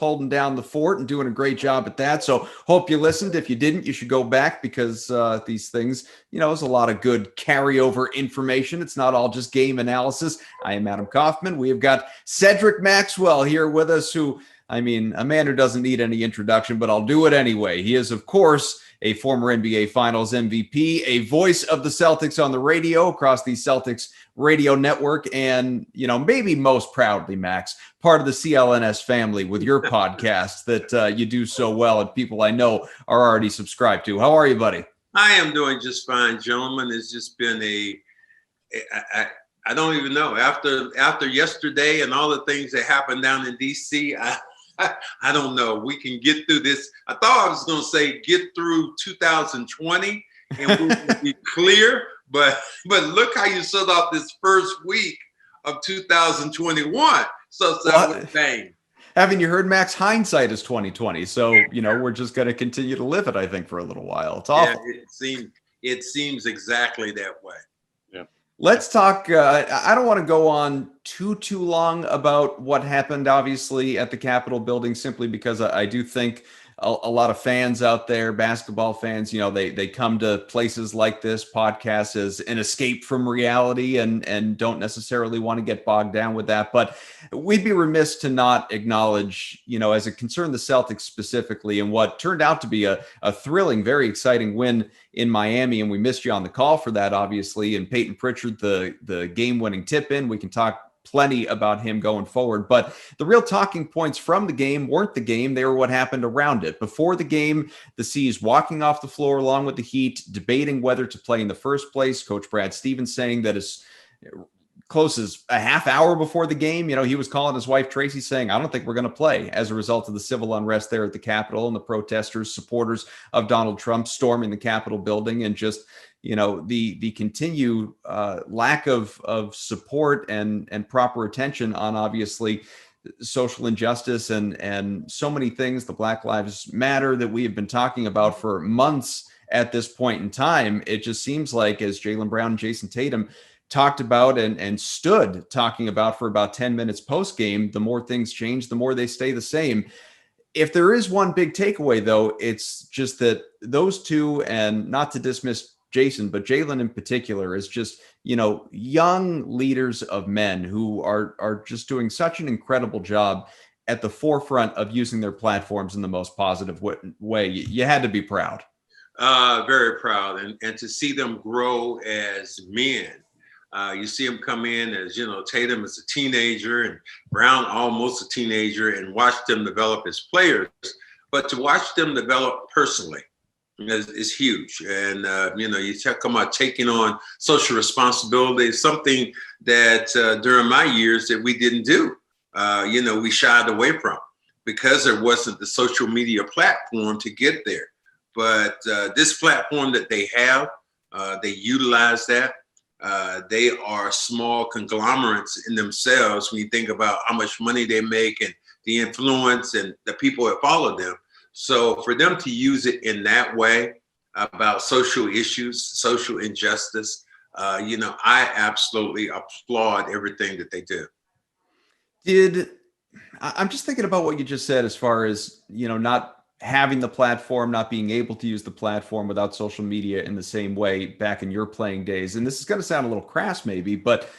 holding down the fort and doing a great job at that. So hope you listened. If you didn't, you should go back because these things, there's a lot of good carryover information. It's not all just game analysis. I am Adam Kaufman. We have got Cedric Maxwell here with us, who, a man who doesn't need any introduction, but I'll do it anyway. He is, of course, a former NBA Finals MVP, a voice of the Celtics on the radio across the Celtics radio network, and, maybe most proudly, Max, part of the CLNS family with your podcast that you do so well and people I know are already subscribed to. How are you, buddy? I am doing just fine, gentlemen. It's just been I don't even know. After yesterday and all the things that happened down in D.C., I don't know. We can get through this. I thought I was going to say get through 2020 and we will be clear. But look how you set off this first week of 2021. So bang. Haven't you heard, Max? Hindsight is 2020. So, we're just going to continue to live it, I think, for a little while. It's awful. Yeah, it seems exactly that way. Yeah. Let's talk. I don't want to go on too long about what happened, obviously, at the Capitol building, simply because I do think a lot of fans out there, basketball fans, they come to places like this podcast as an escape from reality and don't necessarily want to get bogged down with that. But we'd be remiss to not acknowledge, as it concerned the Celtics specifically, and what turned out to be a thrilling, very exciting win in Miami. And we missed you on the call for that, obviously. And Peyton Pritchard, the game-winning tip-in. We can talk plenty about him going forward, but the real talking points from the game weren't the game. They were what happened around it. Before the game, the C's walking off the floor along with the Heat, debating whether to play in the first place. Coach Brad Stevens saying that as close as a half hour before the game, he was calling his wife Tracy saying, I don't think we're going to play, as a result of the civil unrest there at the Capitol and the protesters, supporters of Donald Trump storming the Capitol building, and just the continued lack of support and proper attention on, obviously, social injustice and so many things, the Black Lives Matter that we have been talking about for months at this point in time. It just seems like, as Jaylen Brown and Jayson Tatum talked about and stood talking about for about 10 minutes post-game, the more things change, the more they stay the same. If there is one big takeaway, though, it's just that those two, and not to dismiss Jayson, but Jaylen in particular, is just, young leaders of men who are just doing such an incredible job at the forefront of using their platforms in the most positive way. You had to be proud. Very proud. And to see them grow as men. You see them come in as, Tatum is a teenager and Brown almost a teenager, and watch them develop as players. But to watch them develop personally is huge. And, you talk about taking on social responsibility, something that during my years that we didn't do, we shied away from because there wasn't the social media platform to get there. But this platform that they have, they utilize that. They are small conglomerates in themselves when you think about how much money they make and the influence and the people that follow them. So for them to use it in that way about social issues, social injustice, I absolutely applaud everything that they do. I'm just thinking about what you just said as far as, not having the platform, not being able to use the platform without social media in the same way back in your playing days. And this is going to sound a little crass maybe, but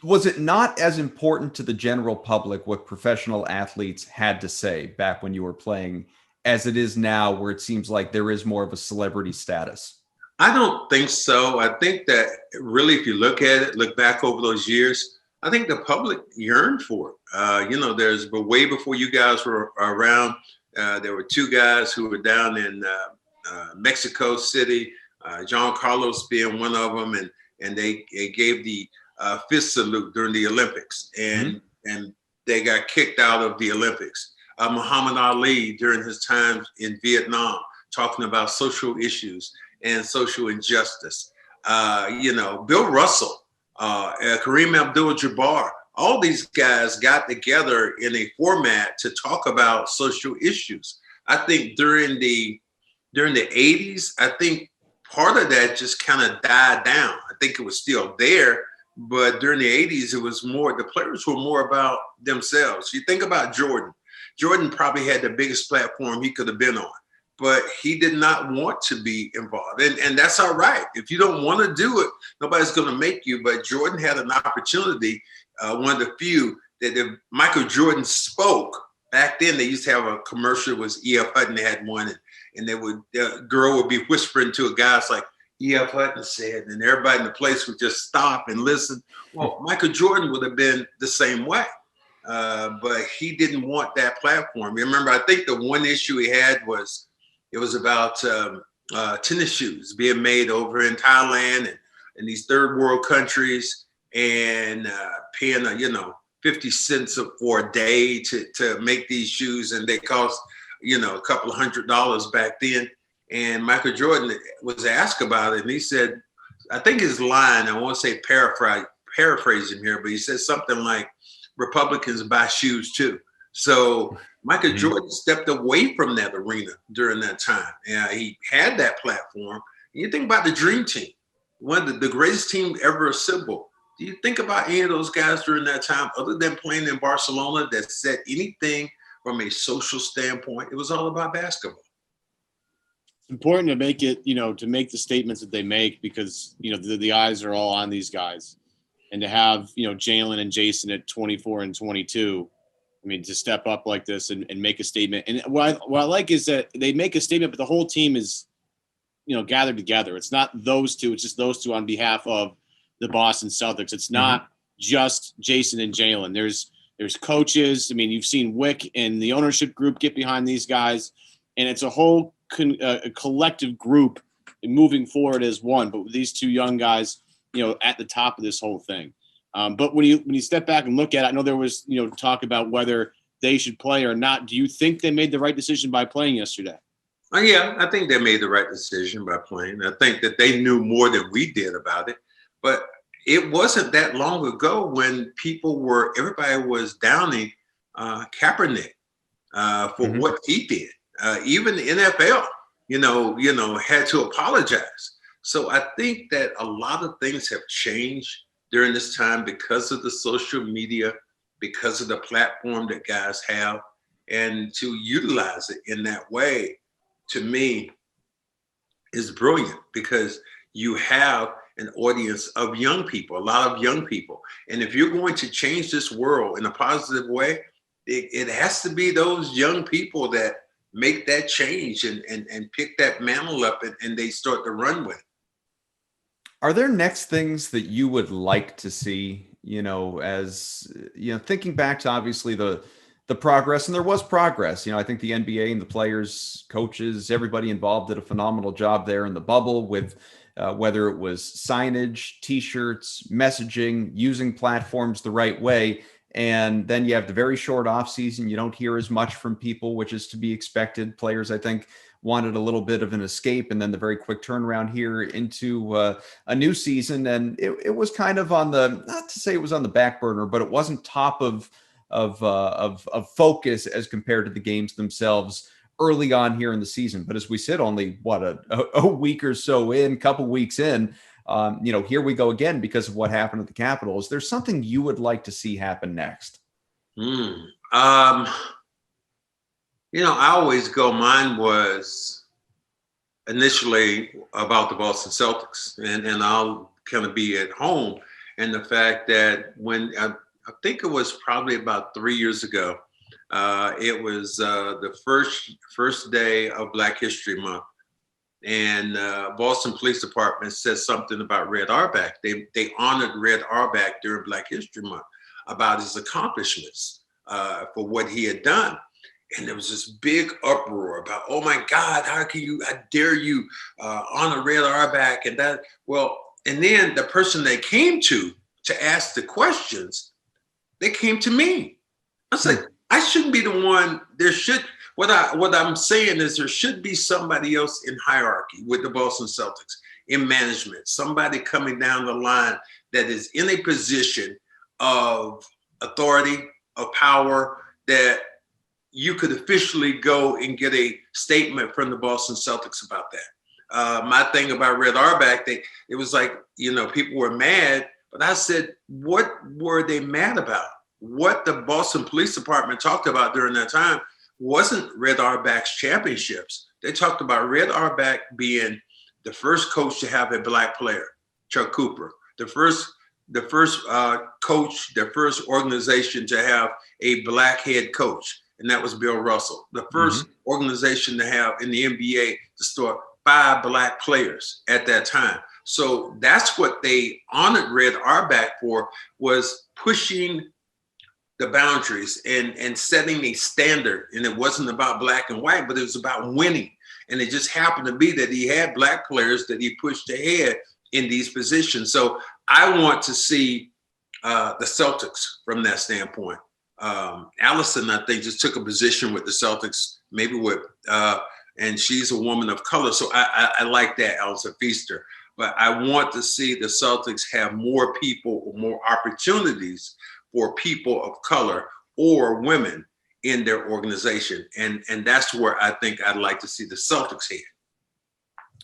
was it not as important to the general public what professional athletes had to say back when you were playing as it is now, where it seems like there is more of a celebrity status? I don't think so. I think that really, if you look back over those years, I think the public yearned for it. But way before you guys were around, there were two guys who were down in Mexico City, John Carlos being one of them, and they gave the fist salute during the Olympics, and they got kicked out of the Olympics. Muhammad Ali during his time in Vietnam, talking about social issues and social injustice. Bill Russell, Kareem Abdul-Jabbar, all these guys got together in a format to talk about social issues. I think during the 80s, I think part of that just kind of died down. I think it was still there, But during the 80s, it was more, the players were more about themselves. You think about Jordan. Jordan probably had the biggest platform he could have been on, but he did not want to be involved. And that's all right. If you don't want to do it, nobody's going to make you. But Jordan had an opportunity, one of the few, that if Michael Jordan spoke, back then they used to have a commercial, it was E.F. Hutton had one, and the girl would be whispering to a guy, it's like, E.F. Hutton said, and everybody in the place would just stop and listen. Well, Michael Jordan would have been the same way, but he didn't want that platform. Remember, I think the one issue he had was, it was about tennis shoes being made over in Thailand and these third world countries, and paying, 50 cents for a day to make these shoes, and they cost, a couple of $100 back then. And Michael Jordan was asked about it, and he said, I think his line, I won't say paraphrase him here, but he said something like, Republicans buy shoes too. So Michael Jordan stepped away from that arena during that time. Yeah, he had that platform. You think about the Dream Team, one of the greatest team ever assembled. Do you think about any of those guys during that time, other than playing in Barcelona, that said anything from a social standpoint? It was all about basketball. It's important to make it, to make the statements that they make, because, the eyes are all on these guys. And to have, Jalen and Jayson at 24 and 22, I mean, to step up like this and make a statement. And what I like is that they make a statement, but the whole team is, gathered together. It's not those two. It's just those two on behalf of the Boston Celtics. It's not just Jayson and Jalen. There's coaches. I mean, you've seen Wick and the ownership group get behind these guys, and it's a whole a collective group moving forward as one. But with these two young guys, at the top of this whole thing. But when you step back and look at it, I know there was talk about whether they should play or not. Do you think they made the right decision by playing yesterday? Yeah, I think they made the right decision by playing. I think that they knew more than we did about it. But it wasn't that long ago when everybody was downing Kaepernick for what he did. Even the NFL, had to apologize. So I think that a lot of things have changed during this time because of the social media, because of the platform that guys have, and to utilize it in that way, to me, is brilliant, because you have an audience of young people, a lot of young people. And if you're going to change this world in a positive way, it has to be those young people that make that change and pick that mantle up and they start to run with it. Are there next things that you would like to see, as, thinking back to obviously the progress, and there was progress, I think the NBA and the players, coaches, everybody involved did a phenomenal job there in the bubble with whether it was signage, T-shirts, messaging, using platforms the right way. And then you have the very short off season. You don't hear as much from people, which is to be expected. Players, I think, wanted a little bit of an escape, and then the very quick turnaround here into a new season. And it was kind of on the, not to say it was on the back burner, but it wasn't top of focus as compared to the games themselves early on here in the season. But as we said, only a week or so in, couple weeks in, here we go again because of what happened at the Capitol. Is there something you would like to see happen next? I always go, mine was initially about the Boston Celtics, and I'll kind of be at home. And the fact that when I think it was probably about 3 years ago, it was the first day of Black History Month. And Boston Police Department said something about Red Auerbach. They honored Red Auerbach during Black History Month about his accomplishments for what he had done. And there was this big uproar about, oh my God, how dare you honor Red Auerbach and that. Well, and then the person they came to ask the questions, they came to me. I was like, I shouldn't be the one. What I'm saying is there should be somebody else in hierarchy with the Boston Celtics, in management, somebody coming down the line that is in a position of authority, of power, that you could officially go and get a statement from the Boston Celtics about that. My thing about Red Auerbach, it was like, people were mad But I said, what were they mad about? What the Boston Police Department talked about during that time wasn't Red Auerbach's championships. They talked about Red Auerbach being the first coach to have a black player, Chuck Cooper, the first coach, the first organization to have a black head coach, and that was Bill Russell. The first organization to have in the NBA to start 5 black players at that time. So that's what they honored Red Auerbach for, was pushing the boundaries and setting a standard. And it wasn't about black and white, but it was about winning. And it just happened to be that he had black players that he pushed ahead in these positions. So I want to see the Celtics from that standpoint. Allison, I think, just took a position with the Celtics, maybe with, and she's a woman of color. So I like that, Allison Feaster. But I want to see the Celtics have more people or more opportunities for people of color or women in their organization. And that's where I think I'd like to see the Celtics head.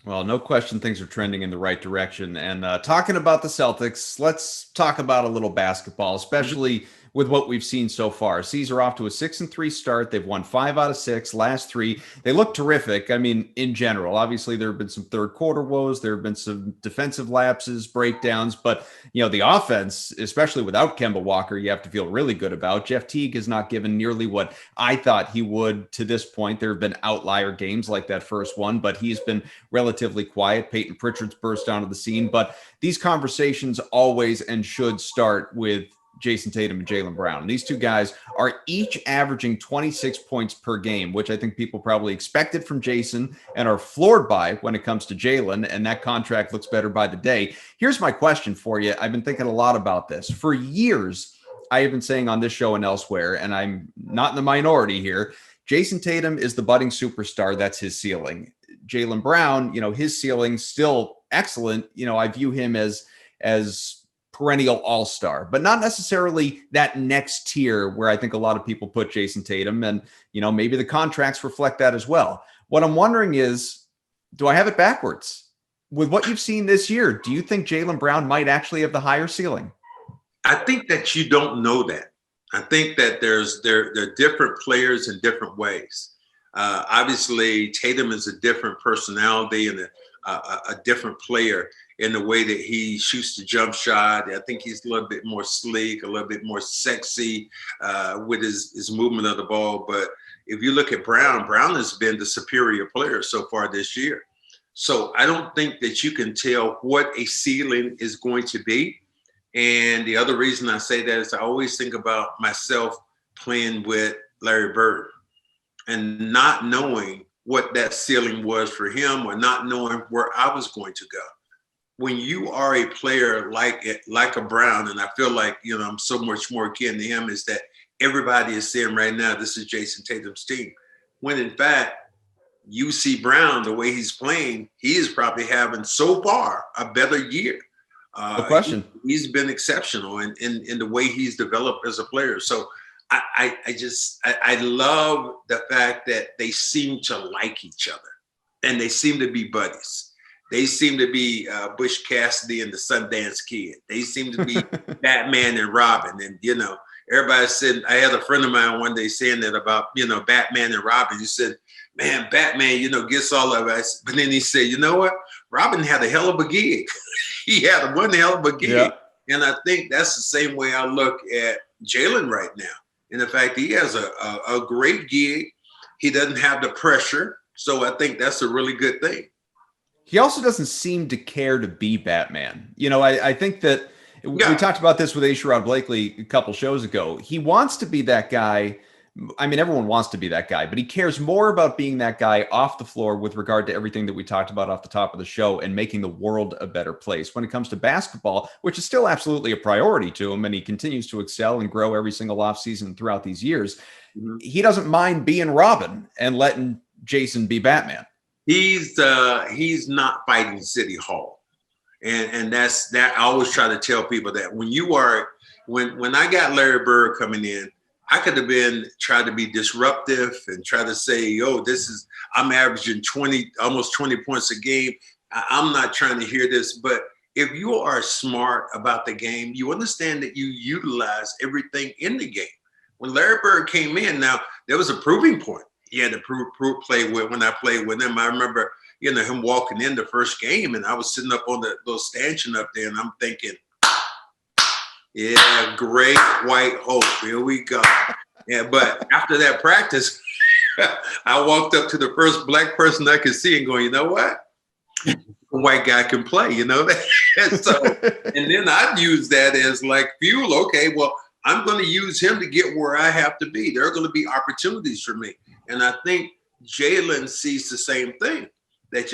Well, no question things are trending in the right direction. And talking about the Celtics, let's talk about a little basketball, especially with what we've seen so far. C's are off to a 6-3 start. They've won 5 out of 6, last 3. They look terrific. I mean, in general, obviously there have been some third quarter woes. There have been some defensive lapses, breakdowns, but the offense, especially without Kemba Walker, you have to feel really good about. Jeff Teague has not given nearly what I thought he would to this point. There have been outlier games like that first one, but he's been relatively quiet. Peyton Pritchards burst onto the scene, but these conversations always and should start with Jayson Tatum and Jaylen Brown. And these two guys are each averaging 26 points per game, which I think people probably expected from Jayson and are floored by when it comes to Jaylen, and that contract looks better by the day. Here's my question for you. I've been thinking a lot about this. For years, I have been saying on this show and elsewhere, and I'm not in the minority here, Jayson Tatum is the budding superstar. That's his ceiling. Jaylen Brown, his ceiling still excellent. I view him as perennial all-star, but not necessarily that next tier where I think a lot of people put Jayson Tatum, and maybe the contracts reflect that as well. What I'm wondering is, do I have it backwards? With what you've seen this year, do you think Jaylen Brown might actually have the higher ceiling? I think that you don't know that. I think that there are different players in different ways. Obviously, Tatum is a different personality and a different player in the way that he shoots the jump shot. I think he's a little bit more sleek, a little bit more sexy with his movement of the ball. But if you look at Brown has been the superior player so far this year. So I don't think that you can tell what a ceiling is going to be. And the other reason I say that is I always think about myself playing with Larry Bird and not knowing what that ceiling was for him, or not knowing where I was going to go. When you are a player like a Brown, and I feel like, I'm so much more akin to him, is that everybody is saying right now, this is Jayson Tatum's team. When in fact, you see Brown, the way he's playing, he is probably having so far a better year. No question. He's been exceptional in the way he's developed as a player. So I love the fact that they seem to like each other and they seem to be buddies. They seem to be Bush Cassidy and the Sundance Kid. They seem to be Batman and Robin. And, everybody said, I had a friend of mine one day saying that about, Batman and Robin. He said, man, Batman, gets all of us. But then he said, you know what? Robin had a hell of a gig. He had one hell of a gig. Yeah. And I think that's the same way I look at Jaylen right now. And the fact he has a great gig. He doesn't have the pressure. So I think that's a really good thing. He also doesn't seem to care to be Batman. I think that we talked about this with Asherrod Blakely a couple shows ago. He wants to be that guy. I mean, everyone wants to be that guy, but he cares more about being that guy off the floor with regard to everything that we talked about off the top of the show and making the world a better place. When it comes to basketball, which is still absolutely a priority to him, and he continues to excel and grow every single offseason throughout these years, he doesn't mind being Robin and letting Jayson be Batman. He's not fighting City Hall. And that's that. I always try to tell people that when I got Larry Bird coming in, I could have tried to be disruptive and try to say, I'm averaging almost 20 points a game. I'm not trying to hear this, but if you are smart about the game, you understand that you utilize everything in the game. When Larry Bird came in, now there was a proving point. He had to play with when I played with him. I remember, him walking in the first game, and I was sitting up on the little stanchion up there, and I'm thinking, yeah, great white hope. Here we go. Yeah, but after that practice, I walked up to the first black person I could see and going, you know what? A white guy can play, and so, and then I'd use that as like fuel. Okay, well, I'm going to use him to get where I have to be. There are going to be opportunities for me. And I think Jaylen sees the same thing, that,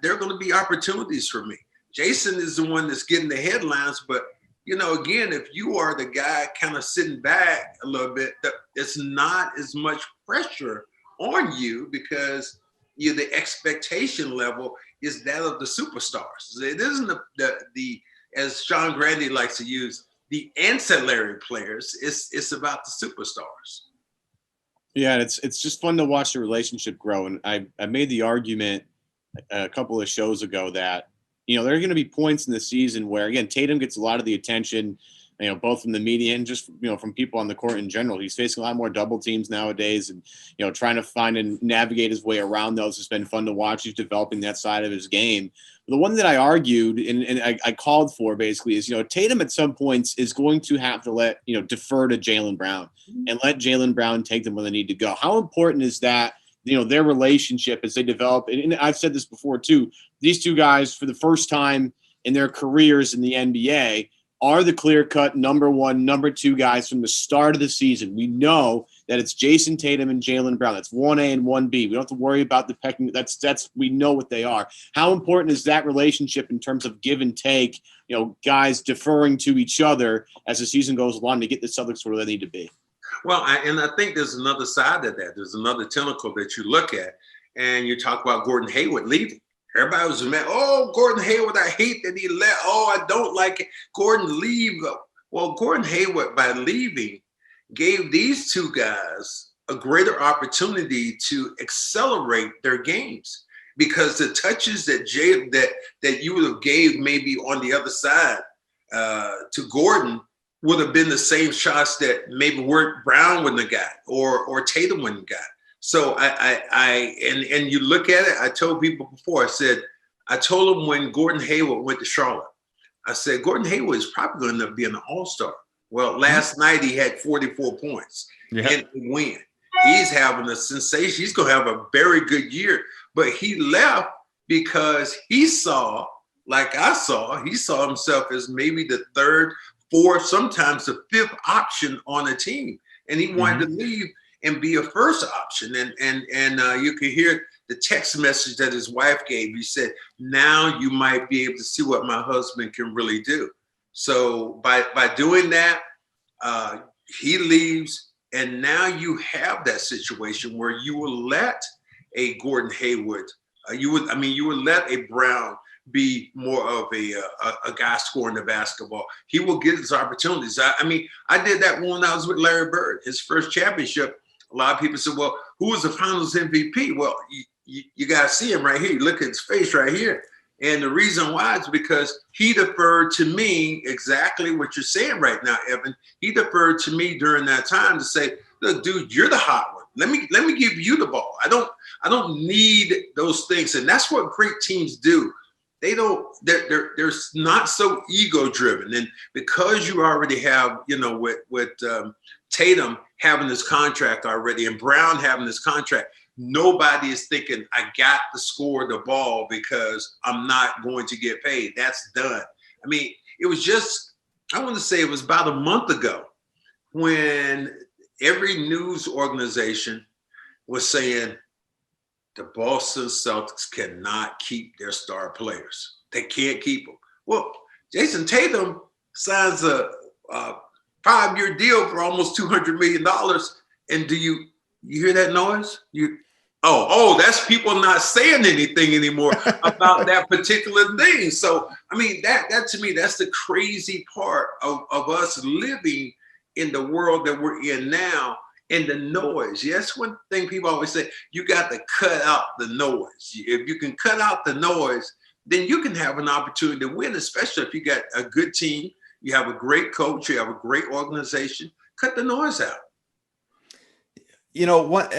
there are going to be opportunities for me. Jayson is the one that's getting the headlines. But, again, if you are the guy kind of sitting back a little bit, it's not as much pressure on you because the expectation level is that of the superstars. It isn't the as Sean Grandy likes to use, the ancillary players. It's about the superstars. Yeah, it's just fun to watch the relationship grow. And I made the argument a couple of shows ago that, there are going to be points in the season where, again, Tatum gets a lot of the attention, both from the media and just, from people on the court in general. He's facing a lot more double teams nowadays, and, trying to find and navigate his way around those has been fun to watch. He's developing that side of his game. The one that I argued and I called for basically is, Tatum at some points is going to have to let, defer to Jaylen Brown and let Jaylen Brown take them where they need to go. How important is that, their relationship as they develop? And I've said this before too, these two guys for the first time in their careers in the NBA are the clear-cut number one, number two guys from the start of the season. We know that it's Jayson Tatum and Jaylen Brown. That's 1A and 1B. We don't have to worry about the pecking. That's we know what they are. How important is that relationship in terms of give and take, guys deferring to each other as the season goes along to get the Celtics where they need to be? Well, I think there's another side of that. There's another tentacle that you look at, and you talk about Gordon Hayward leaving. Everybody was mad. Oh, Gordon Hayward, I hate that he left. Oh, I don't like it. Gordon, leave. Well, Gordon Hayward, by leaving, gave these two guys a greater opportunity to accelerate their games, because the touches that that you would have gave maybe on the other side to Gordon would have been the same shots that maybe Brown wouldn't have got or Tatum wouldn't have got. So and you look at it, I told people before, I told them when Gordon Hayward went to Charlotte, I said, Gordon Hayward is probably going to be an all-star. Well, last night he had 44 points and win. He's having a sensation. He's going to have a very good year. But he left because he saw, like I saw, he saw himself as maybe the third, fourth, sometimes the fifth option on a team. And he wanted to leave and be a first option. And you could hear the text message that his wife gave. He said, now you might be able to see what my husband can really do. So by doing that, he leaves. And now you have that situation where you will let a Gordon Hayward, you would let a Brown be more of a guy scoring the basketball. He will get his opportunities. I did that when I was with Larry Bird, his first championship. A lot of people said, well, who was the finals MVP? Well, you got to see him right here. You look at his face right here. And the reason why is because he deferred to me exactly what you're saying right now, Evan. He deferred to me during that time to say, look, dude, you're the hot one. Let me give you the ball. I don't need those things. And that's what great teams do. They're not so ego driven. And because you already have, with Tatum having this contract already and Brown having this contract, nobody is thinking, I got to score the ball because I'm not going to get paid. That's done. It was just, I want to say it was about a month ago when every news organization was saying the Boston Celtics cannot keep their star players. They can't keep them. Well, Jayson Tatum signs a 5-year deal for almost $200 million. And do you hear that noise? Oh, that's people not saying anything anymore about that particular thing. So, that to me, that's the crazy part of us living in the world that we're in now, and the noise. Yes, one thing people always say, you got to cut out the noise. If you can cut out the noise, then you can have an opportunity to win, especially if you got a good team, you have a great coach, you have a great organization. Cut the noise out. You know what?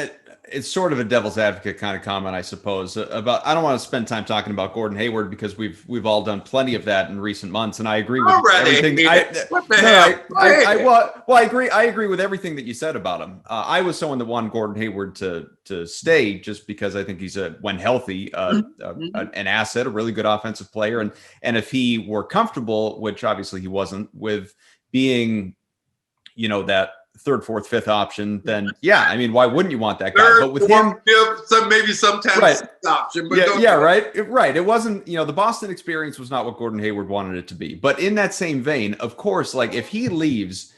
It's sort of a devil's advocate kind of comment, I suppose. About I don't want to spend time talking about Gordon Hayward because we've all done plenty of that in recent months, and I agree with everything. What the hell? I agree. I agree with everything that you said about him. I was someone that wanted Gordon Hayward to stay just because I think he's when healthy, an asset, a really good offensive player, and if he were comfortable, which obviously he wasn't, with being, that third, fourth, fifth option, then yeah, I mean, why wouldn't you want that guy? Third, but with fourth, him, fifth, maybe sometimes right. sixth option. But right. It wasn't, the Boston experience was not what Gordon Hayward wanted it to be. But in that same vein, of course, like if he leaves,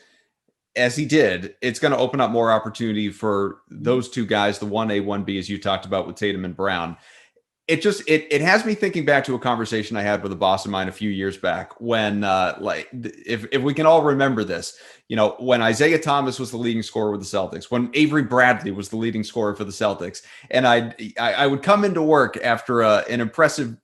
as he did, it's going to open up more opportunity for those two guys, the 1A, 1B, as you talked about with Tatum and Brown. It just it has me thinking back to a conversation I had with a boss of mine a few years back when if we can all remember this, when Isaiah Thomas was the leading scorer with the Celtics, when Avery Bradley was the leading scorer for the Celtics, and I would come into work after an impressive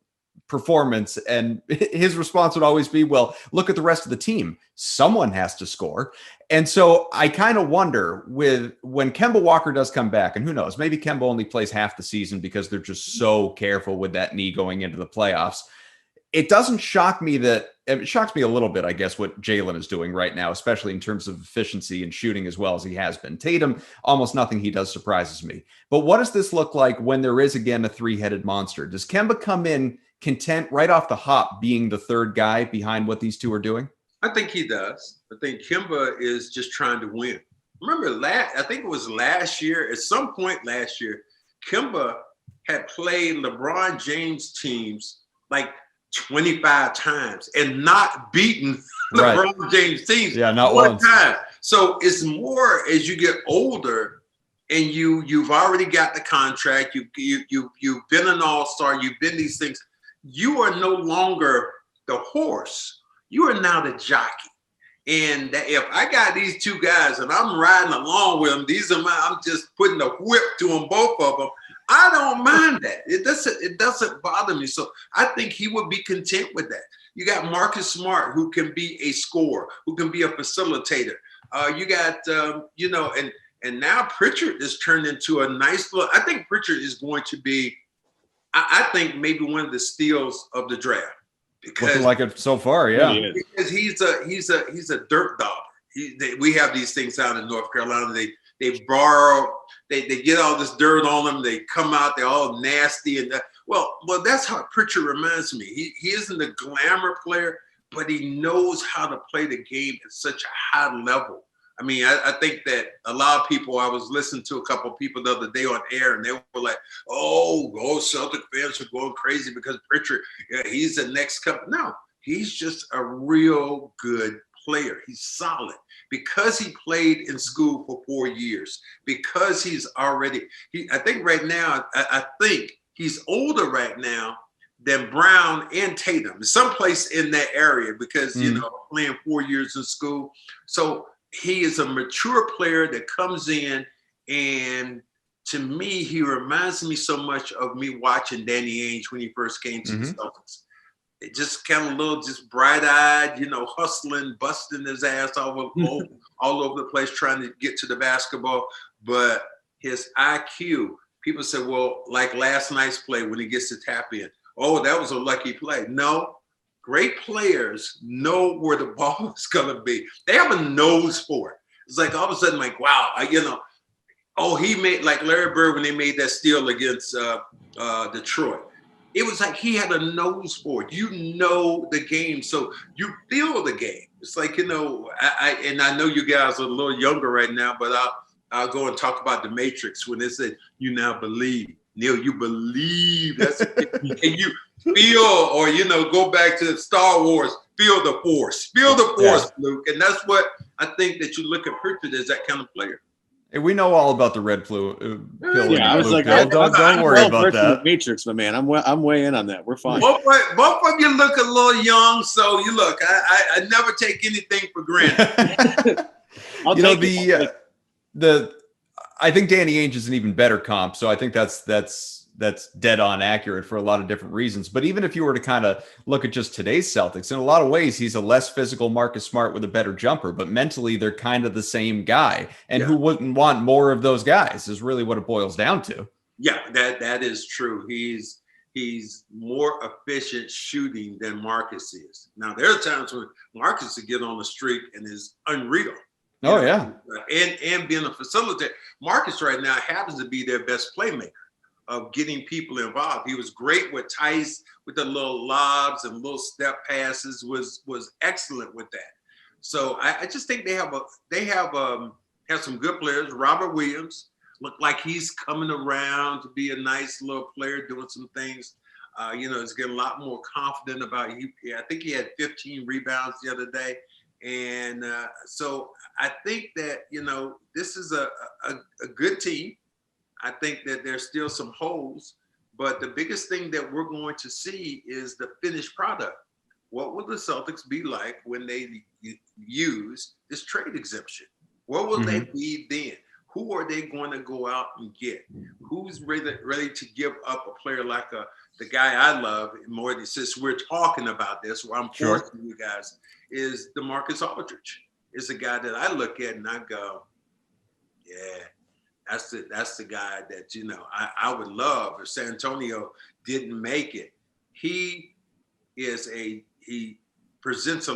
performance, and his response would always be, well, look at the rest of the team. Someone has to score. And so I kind of wonder when Kemba Walker does come back, and who knows, maybe Kemba only plays half the season because they're just so careful with that knee going into the playoffs. It doesn't shock me it shocks me a little bit, I guess, what Jaylen is doing right now, especially in terms of efficiency and shooting as well as he has been. Tatum, almost nothing he does surprises me. But what does this look like when there is, again, a three-headed monster? Does Kemba come in content right off the hop being the third guy behind what these two are doing? I think he does. I think Kemba is just trying to win. Remember, I think it was last year, at some point last year, Kemba had played LeBron James teams like 25 times and not beaten LeBron James teams. Yeah, not one once. time. So it's more as you get older and you've already got the contract, you've been an all-star, you've been these things. You are no longer the horse. You are now the jockey. And if I got these two guys and I'm riding along with them, I'm just putting a whip to them, both of them. I don't mind that. It doesn't bother me. So I think he would be content with that. You got Marcus Smart, who can be a scorer, who can be a facilitator. You got, and now Pritchard is turned into a nice look. I think Pritchard is going to be, I think maybe one of the steals of the draft. Because looking like it so far, yeah. Because he's a dirt dog. We have these things down in North Carolina. They borrow, they get all this dirt on them. They come out, they're all nasty and well, that's how Pritchard reminds me. He isn't a glamour player, but he knows how to play the game at such a high level. I mean, I think that a lot of people, I was listening to a couple of people the other day on air, and they were like, oh, Celtic fans are going crazy because Pritchard, he's the next cup. No, he's just a real good player. He's solid because he played in school for 4 years, because he's already, I think right now, I think he's older right now than Brown and Tatum, someplace in that area because, playing 4 years in school. So he is a mature player that comes in, and to me, he reminds me so much of me watching Danny Ainge when he first came to the Celtics. It just kind of little, just bright-eyed, hustling, busting his ass all over the place, trying to get to the basketball. But his IQ, people say, well, like last night's play when he gets to tap in, oh, that was a lucky play. No. Great players know where the ball is going to be. They have a nose for it. It's like all of a sudden, like, wow, he made, like Larry Bird when they made that steal against Detroit. It was like he had a nose for it. You know the game, so you feel the game. It's like, I know you guys are a little younger right now, but I'll go and talk about the Matrix when they said, you now believe. Neil, you believe. That's and you feel, or go back to Star Wars, feel the force, Luke. And that's what I think that you look at Pritchard as, that kind of player. Hey, we know all about the red pill. Yeah, I was like, don't worry about that. Matrix, my man. I'm way in on that. We're fine. Both of you look a little young, so you look. I never take anything for granted. I think Danny Ainge is an even better comp, so I think that's that's dead on accurate for a lot of different reasons. But even if you were to kind of look at just today's Celtics, in a lot of ways, he's a less physical Marcus Smart with a better jumper, but mentally they're kind of the same guy. And who wouldn't want more of those guys is really what it boils down to. Yeah, that is true. He's more efficient shooting than Marcus is. Now, there are times when Marcus will get on the streak and is unreal. Oh, yeah. And being a facilitator. Marcus right now happens to be their best playmaker of getting people involved. He was great with Tice, with the little lobs and little step passes, was excellent with that. So I just think they have some good players. Robert Williams looked like he's coming around to be a nice little player, doing some things. He's getting a lot more confident about it. I think he had 15 rebounds the other day. And so I think that, this is a good team. I think that there's still some holes, but the biggest thing that we're going to see is the finished product. What will the Celtics be like when they use this trade exemption? What will they be then? Who are they going to go out and get? Who's ready to give up a player like the guy I love, more than since we're talking about this, where I'm forcing you guys, is DeMarcus Aldridge. Is a guy that I look at and I go, yeah, that's the guy that, I would love if San Antonio didn't make it. He presents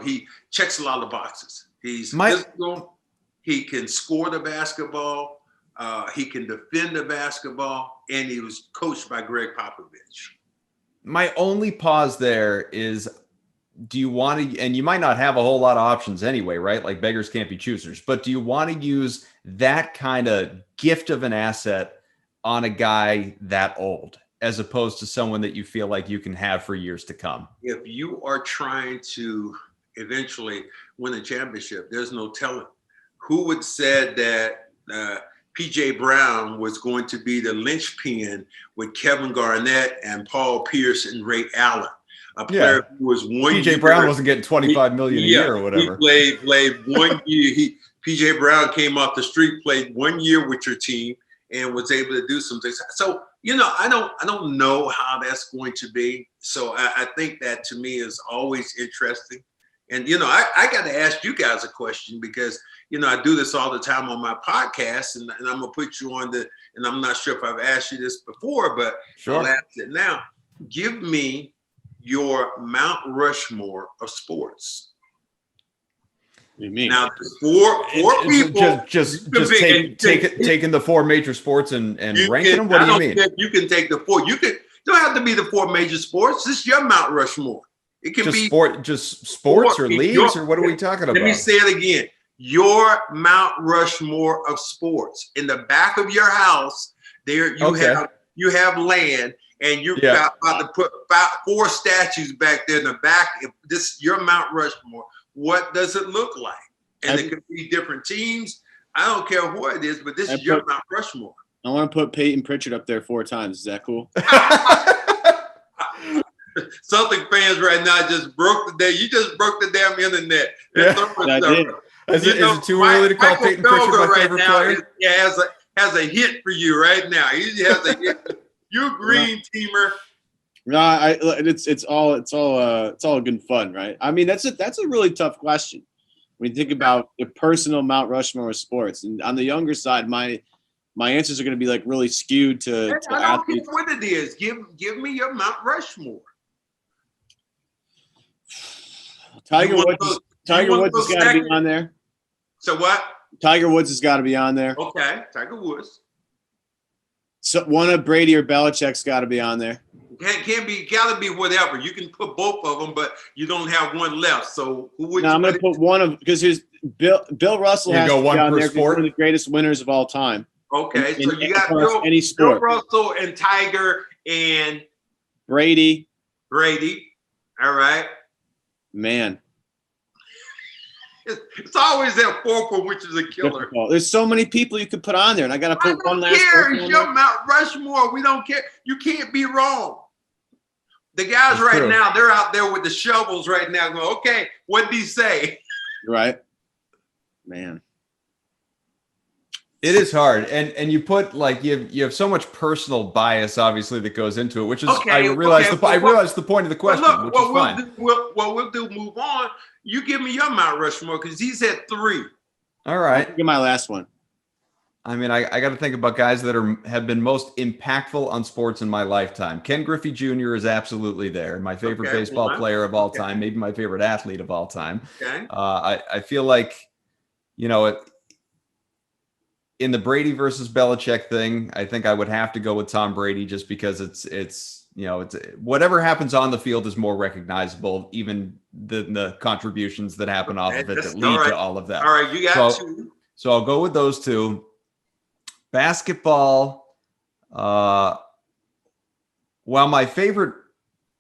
he checks a lot of boxes. He's physical. He can score the basketball. He can defend the basketball, and he was coached by Greg Popovich. My only pause there is, do you want to, and you might not have a whole lot of options anyway, right? Like beggars can't be choosers, but do you want to use that kind of gift of an asset on a guy that old, as opposed to someone that you feel like you can have for years to come? If you are trying to eventually win a championship, there's no telling. Who would said that P.J. Brown was going to be the linchpin with Kevin Garnett and Paul Pierce and Ray Allen? A player who was P.J. Brown wasn't getting $25 million a year or whatever. He played 1 year. P.J. Brown came off the street, played 1 year with your team, and was able to do some things. So, I don't know how that's going to be. So I think that, to me, is always interesting. And, I got to ask you guys a question because, I do this all the time on my podcast, and I'm going to put you on and I'm not sure if I've asked you this before, but I'll ask it now. Give me your Mount Rushmore of sports. What do you mean? Now, four people. Just taking the four major sports and ranking them? What do you mean? You can take the four. Don't have to be the four major sports. This is your Mount Rushmore. It can be sports or leagues, or what are we talking about? Let me say it again. Your Mount Rushmore of sports. In the back of your house, there you have land, and you've got about to put 4 statues back there in the back. This your Mount Rushmore. What does it look like? And it could be different teams. I don't care what it is, but this is your Mount Rushmore. I want to put Peyton Pritchard up there 4 times. Is that cool? Celtic fans right now just broke the day. You just broke the damn internet. I did. Is it too early to call Peyton Pritchard my favorite player? Has a hit for you right now. He has a hit. You green teamer. No, it's all good fun, right? I mean, that's a really tough question when you think about the personal Mount Rushmore of sports. And on the younger side, my answers are going to be like really skewed to I don't athletes. care what it is. Give me your Mount Rushmore. Tiger Woods has got to be on there. So what? Tiger Woods has got to be on there. Okay, Tiger Woods. So one of Brady or Belichick's got to be on there. Can't be, gotta be whatever. You can put both of them, but you don't have one left. So who would? No, I'm going to put one of because here's Bill Russell has to be on there. He's one of the greatest winners of all time. Okay, so you got Bill Russell and Tiger and Brady. All right. Man. It's always that fourth one, which is a killer. There's so many people you could put on there, and I got to put one last. It's your Mount Rushmore. We don't care. You can't be wrong. The guys now, they're out there with the shovels right now going, okay, what did he say? Right. Man. It is hard, and you put like you have so much personal bias, obviously, that goes into it, which is Okay, I realize okay, I realize the point of the question, look, which is fine. what we'll do, move on. You give me your Mount Rushmore because he's at 3. All right. I'll give my last one. I mean, I got to think about guys that have been most impactful on sports in my lifetime. Ken Griffey Jr. is absolutely there. My favorite baseball player of all time, maybe my favorite athlete of all time. Okay. I feel like, you know, in the Brady versus Belichick thing, I think I would have to go with Tom Brady just because it's whatever happens on the field is more recognizable, even the contributions that happen off of it that lead to all of that. All right, you got 2. So I'll go with those 2. Basketball, while my favorite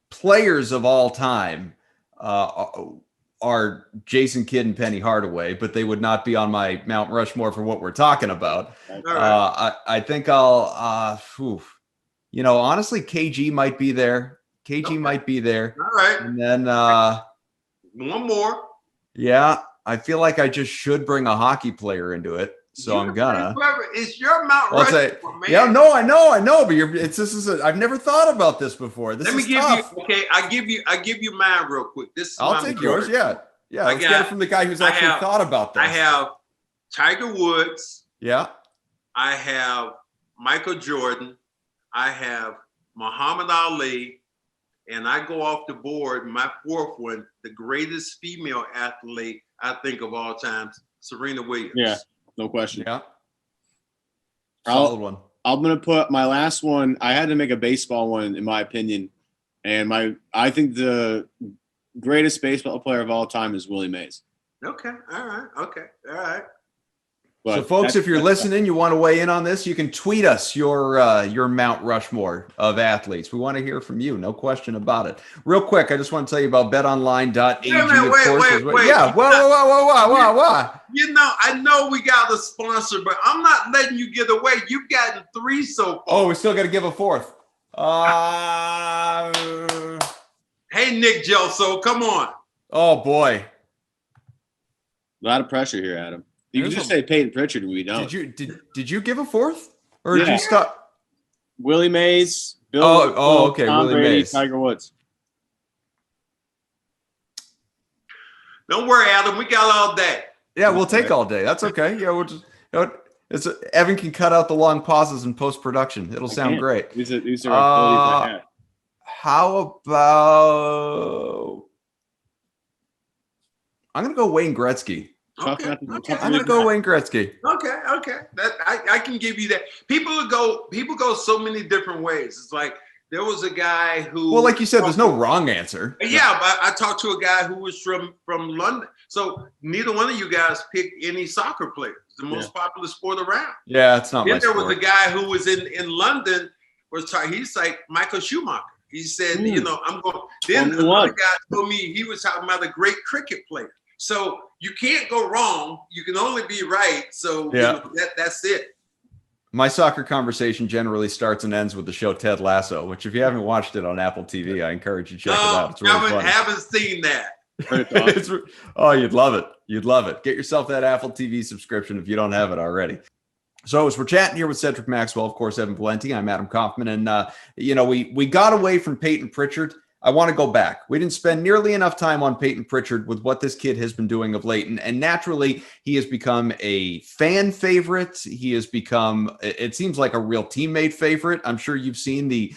players of all time are Jason Kidd and Penny Hardaway, but they would not be on my Mount Rushmore for what we're talking about. Right. I think I'll, honestly, KG might be there. KG might be there. All right. And then one more. Yeah, I feel like I just should bring a hockey player into it. So I'm gonna. It's your Mount Rushmore, man. Yeah, no, I know, but I've never thought about this before. Let me give you. Okay, I give you mine real quick. I'll take yours. Yeah. Let's get it from the guy who's actually thought about this. I have Tiger Woods. Yeah. I have Michael Jordan. I have Muhammad Ali, and I go off the board. My 4th one, the greatest female athlete I think of all time, Serena Williams. Yeah. No question. Yeah. Solid one. I'm going to put my last one. I had to make a baseball one, in my opinion. And I think the greatest baseball player of all time is Willie Mays. Okay. All right. Okay. All right. But so, folks, if you're listening, you want to weigh in on this, you can tweet us your Mount Rushmore of athletes. We want to hear from you. No question about it. Real quick, I just want to tell you about betonline.ag. Wait. Yeah. Whoa. I know we got a sponsor, but I'm not letting you get away. You've gotten 3 so far. Oh, we still got to give a 4th. Hey, Nick Gelso, come on. Oh, boy. A lot of pressure here, Adam. You can just say Peyton Pritchard and we don't. Did you give a 4th? Or did you stop? Willie Mays, Bill. Okay. Tom Willie Brady, Mays. Tiger Woods. Don't worry, Adam. We got all day. Yeah, we'll take all day. That's okay. Yeah, we'll just Evan can cut out the long pauses in post-production. It'll sound great. These are abilities I have. How about I'm gonna go Wayne Gretzky. Okay. I'm gonna go Wayne Gretzky. Okay. I can give you that. People go so many different ways. It's like there was a guy who. Well, like you said, there's no wrong answer. Yeah, but I talked to a guy who was from London. So neither one of you guys picked any soccer players. The most popular sport around. Yeah, it's not. Then there was a guy who was in London. He's like Michael Schumacher. He said, I'm going. Then another guy told me he was talking about a great cricket player. So you can't go wrong. You can only be right. So that's it. My soccer conversation generally starts and ends with the show Ted Lasso, which if you haven't watched it on Apple TV, I encourage you to check it out. It's really fun. Haven't seen that. You'd love it. You'd love it. Get yourself that Apple TV subscription if you don't have it already. So as we're chatting here with Cedric Maxwell, of course, Evan Valenti, I'm Adam Kaufman. And, we got away from Peyton Pritchard. I want to go back. We didn't spend nearly enough time on Peyton Pritchard with what this kid has been doing of late. And naturally, he has become a fan favorite. He has become, it seems like a real teammate favorite. I'm sure you've seen the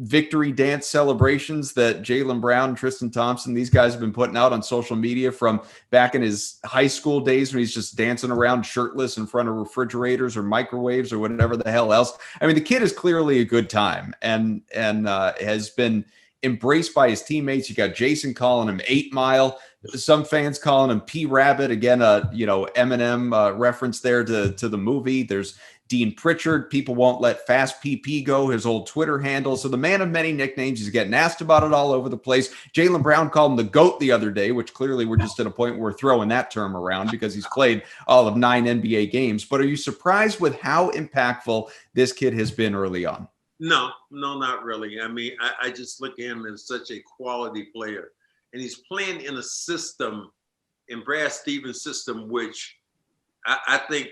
victory dance celebrations that Jaylen Brown, Tristan Thompson, these guys have been putting out on social media from back in his high school days when he's just dancing around shirtless in front of refrigerators or microwaves or whatever the hell else. I mean, the kid is clearly a good time and has been embraced by his teammates. You got Jason calling him 8 Mile. Some fans calling him P Rabbit. Again, Eminem reference there to the movie. There's Dean Pritchard. People won't let Fast PP go, his old Twitter handle. So the man of many nicknames. He's getting asked about it all over the place. Jaylen Brown called him the GOAT the other day, which clearly we're just at a point where we're throwing that term around because he's played all of 9 NBA games. But are you surprised with how impactful this kid has been early on? No, not really. I mean, I just look at him as such a quality player. And he's playing in a system, in Brad Stevens' system, which I think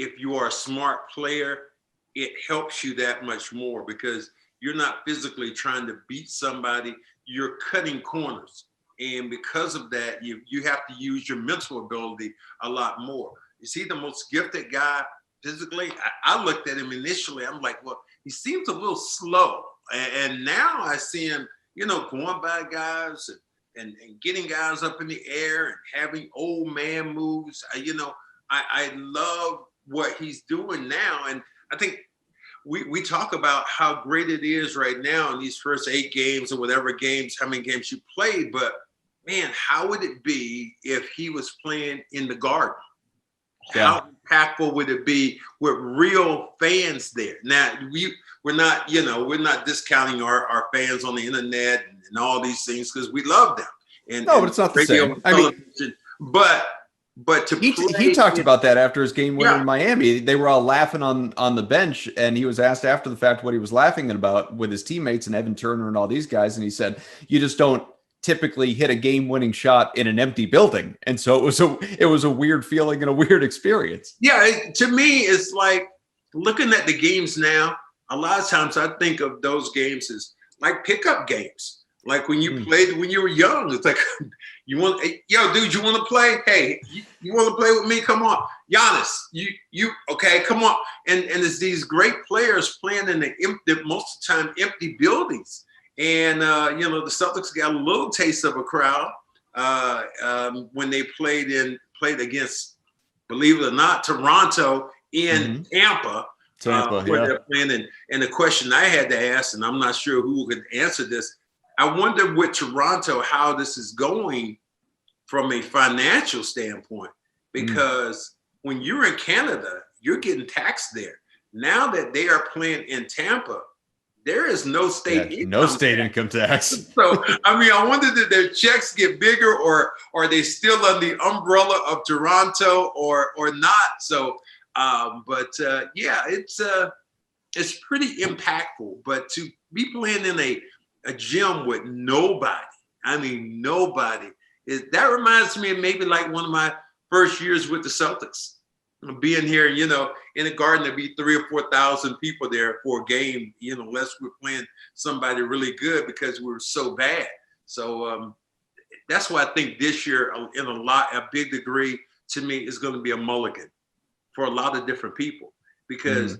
if you are a smart player, it helps you that much more because you're not physically trying to beat somebody. You're cutting corners. And because of that, you have to use your mental ability a lot more. Is he the most gifted guy physically? I looked at him initially. I'm like, well, he seems a little slow. And now I see him, going by guys and getting guys up in the air and having old man moves. I love what he's doing now. And I think we talk about how great it is right now in these first 8 games or whatever games, how many games you played. But, man, how would it be if he was playing in the Garden? Yeah. How impactful would it be with real fans there? Now, we're not discounting our fans on the internet and all these things because we love them. And but it's not the same. I mean, but he talked about that after his game win in Miami. They were all laughing on the bench, and he was asked after the fact what he was laughing about with his teammates and Evan Turner and all these guys, and he said, "You just don't typically hit a game-winning shot in an empty building," and so it was a weird feeling and a weird experience. Yeah, to me, it's like looking at the games now. A lot of times, I think of those games as like pickup games. Like when you played when you were young, it's like, dude, you want to play? Hey, you want to play with me? Come on. Giannis, you okay, come on. And it's these great players playing in the most of the time empty buildings. And, the Celtics got a little taste of a crowd when they played against, believe it or not, Toronto in Tampa. Where they're playing. And the question I had to ask, and I'm not sure who could answer this, I wonder with Toronto how this is going from a financial standpoint, because when you're in Canada, you're getting taxed there. Now that they are playing in Tampa, there is no state income tax. So, I wonder did their checks get bigger or are they still under the umbrella of Toronto or not? So, it's pretty impactful. But to be playing in a gym with nobody, that reminds me of maybe like one of my first years with the Celtics. Being here, in the Garden, there'd be 3,000 or 4,000 people there for a game, unless we're playing somebody really good because we were so bad. So that's why I think this year, a big degree, to me, is going to be a mulligan for a lot of different people. Because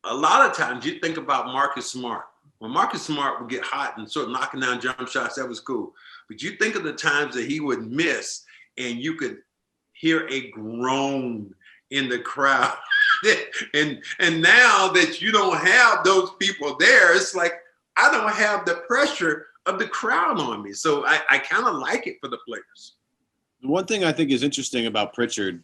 a lot of times you think about Marcus Smart. When Marcus Smart would get hot and sort of knocking down jump shots, that was cool. But you think of the times that he would miss and you could hear a groan in the crowd. and now that you don't have those people there, it's like, I don't have the pressure of the crowd on me. So I kind of like it for the players. The one thing I think is interesting about Pritchard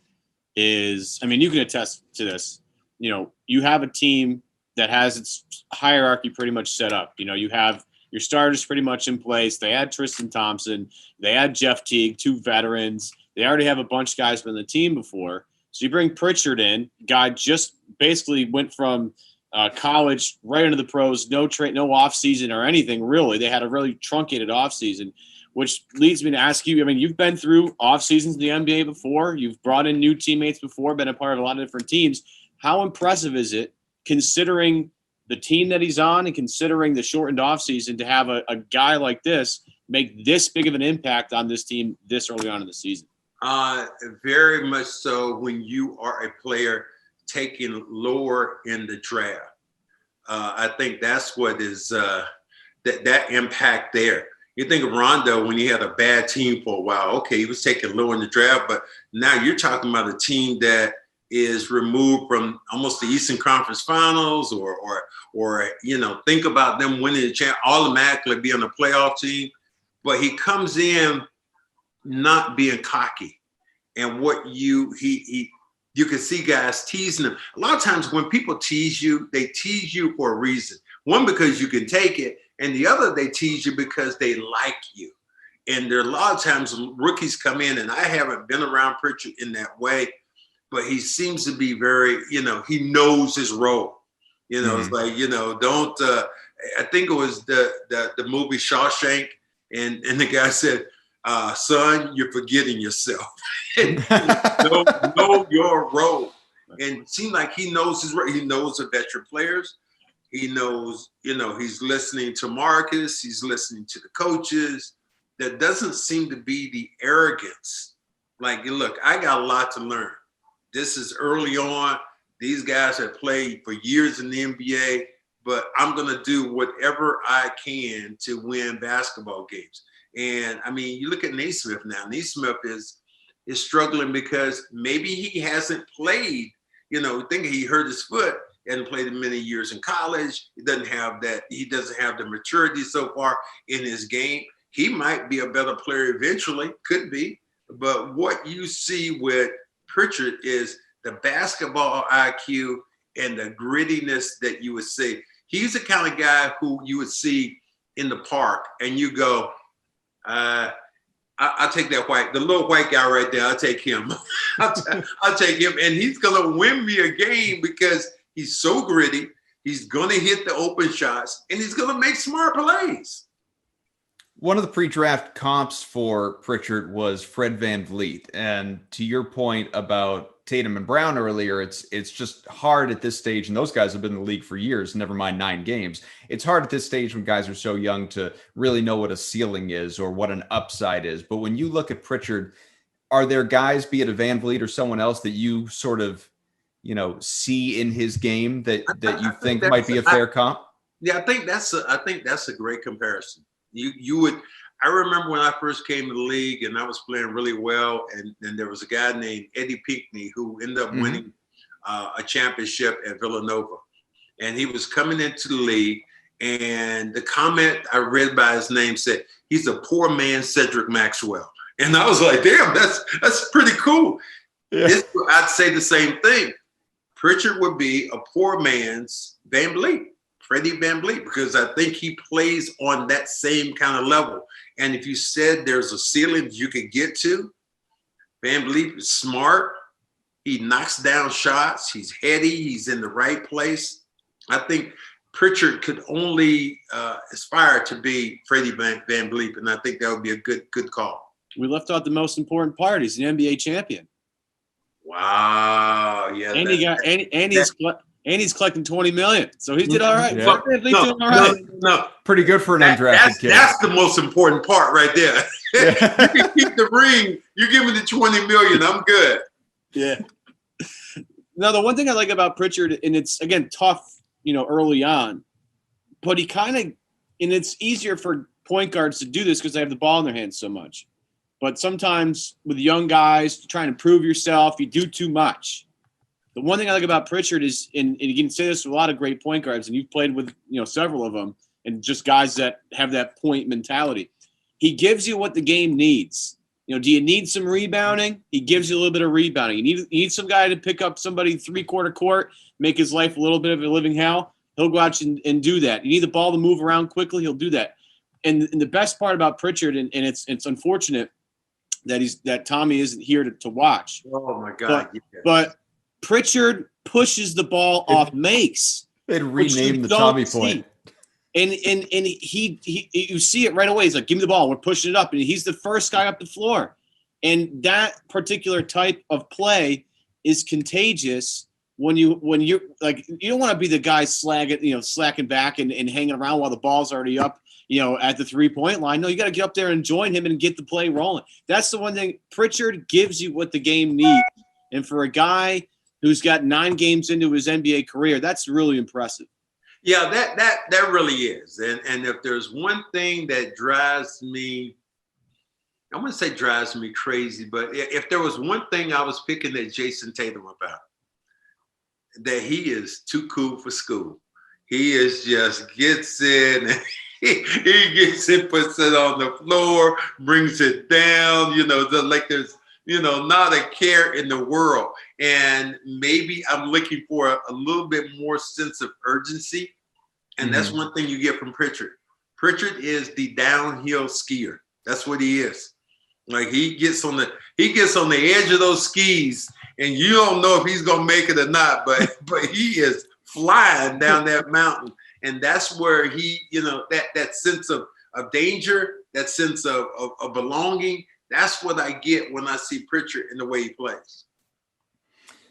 is, you can attest to this. You have a team that has its hierarchy pretty much set up. You have your starters pretty much in place. They had Tristan Thompson. They had Jeff Teague, 2 veterans. They already have a bunch of guys been on the team before. So you bring Pritchard in, guy just basically went from college right into the pros, no offseason or anything really. They had a really truncated offseason, which leads me to ask you, you've been through off seasons in the NBA before. You've brought in new teammates before, been a part of a lot of different teams. How impressive is it, considering the team that he's on and considering the shortened offseason, to have a guy like this make this big of an impact on this team this early on in the season? Very much so when you are a player taken lower in the draft. I think that's what is that impact there. You think of Rondo when he had a bad team for a while. Okay, he was taken low in the draft, but now you're talking about a team that is removed from almost the Eastern Conference Finals, or think about them winning the champ, automatically being a playoff team. But he comes in not being cocky, and what you can see guys teasing him. A lot of times when people tease you, they tease you for a reason. One, because you can take it, and the other, they tease you because they like you. And there are a lot of times rookies come in, and I haven't been around Pritchard in that way, but he seems to be very, he knows his role. It's like, don't. I think it was the movie Shawshank, and the guy said, son, you're forgetting yourself. know your role. And it seems like he knows he knows the veteran players. He knows, he's listening to Marcus. He's listening to the coaches. There doesn't seem to be the arrogance. Like, look, I got a lot to learn. This is early on. These guys have played for years in the NBA, but I'm going to do whatever I can to win basketball games. And, I mean, you look at Naismith now. Naismith is struggling because maybe he hasn't played, thinking he hurt his foot. Hasn't played in many years in college. He doesn't have that. He doesn't have the maturity so far in his game. He might be a better player eventually, could be. But what you see with Pritchard is the basketball IQ and the grittiness that you would see. He's the kind of guy who you would see in the park and you go, I'll take the little white guy right there. I'll take him. I'll take him. And he's going to win me a game because he's so gritty. He's going to hit the open shots and he's going to make smart plays. One of the pre-draft comps for Pritchard was Fred VanVleet. And to your point about Tatum and Brown earlier, it's just hard at this stage. And those guys have been in the league for years, never mind 9 games. It's hard at this stage when guys are so young to really know what a ceiling is or what an upside is. But when you look at Pritchard, are there guys, be it a VanVleet or someone else, that you sort of, see in his game that you think might be a fair comp? Yeah, I think that's a great comparison. You would. I remember when I first came to the league and I was playing really well, and there was a guy named Eddie Pinckney who ended up winning a championship at Villanova, and he was coming into the league. And the comment I read by his name said, "He's a poor man's Cedric Maxwell," and I was like, "Damn, that's pretty cool." Yeah. I'd say the same thing. Pritchard would be a poor man's VanVleet. Freddie VanVleet, because I think he plays on that same kind of level. And if you said there's a ceiling you could get to, VanVleet is smart. He knocks down shots. He's heady. He's in the right place. I think Pritchard could only aspire to be Freddie VanVleet, and I think that would be a good call. We left out the most important part. He's an NBA champion. Wow. Yeah. And he's collecting $20 million, so he did all right. Yeah. No, pretty good for an undrafted kid. That's the most important part right there. Yeah. You can keep the ring. You give me the $20 million. I'm good. Yeah. Now, the one thing I like about Pritchard, and it's again tough, early on, but he kind of, and it's easier for point guards to do this because they have the ball in their hands so much. But sometimes with young guys trying to prove yourself, you do too much. The one thing I like about Pritchard is, and you can say this with a lot of great point guards, and you've played with several of them, and just guys that have that point mentality. He gives you what the game needs. Do you need some rebounding? He gives you a little bit of rebounding. You need some guy to pick up somebody 3/4 court, make his life a little bit of a living hell. He'll go out and do that. You need the ball to move around quickly. He'll do that. And the best part about Pritchard, and it's unfortunate that Tommy isn't here to watch. Oh my God! But Pritchard pushes the ball off makes. They'd rename the Tommy point. And he you see it right away. He's like, "Give me the ball. We're pushing it up." And he's the first guy up the floor. And that particular type of play is contagious when you're like, you don't want to be the guy slacking back and hanging around while the ball's already up, at the 3-point line. No, you got to get up there and join him and get the play rolling. That's the one thing. Pritchard gives you what the game needs. And for a guy who's got 9 games into his NBA career, that's really impressive. Yeah, that really is. And if there's one thing that drives me, I wouldn't say drives me crazy, but if there was one thing I was picking at Jayson Tatum about, that he is too cool for school. He is just gets in, he gets it, puts it on the floor, brings it down, like there's not a care in the world. And maybe I'm looking for a little bit more sense of urgency. And that's one thing you get from Pritchard. Pritchard is the downhill skier. That's what he is. Like he gets on the edge of those skis and you don't know if he's gonna make it or not, but he is flying down that mountain. And that's where he, that sense of danger, that sense of belonging. That's what I get when I see Pritchard in the way he plays.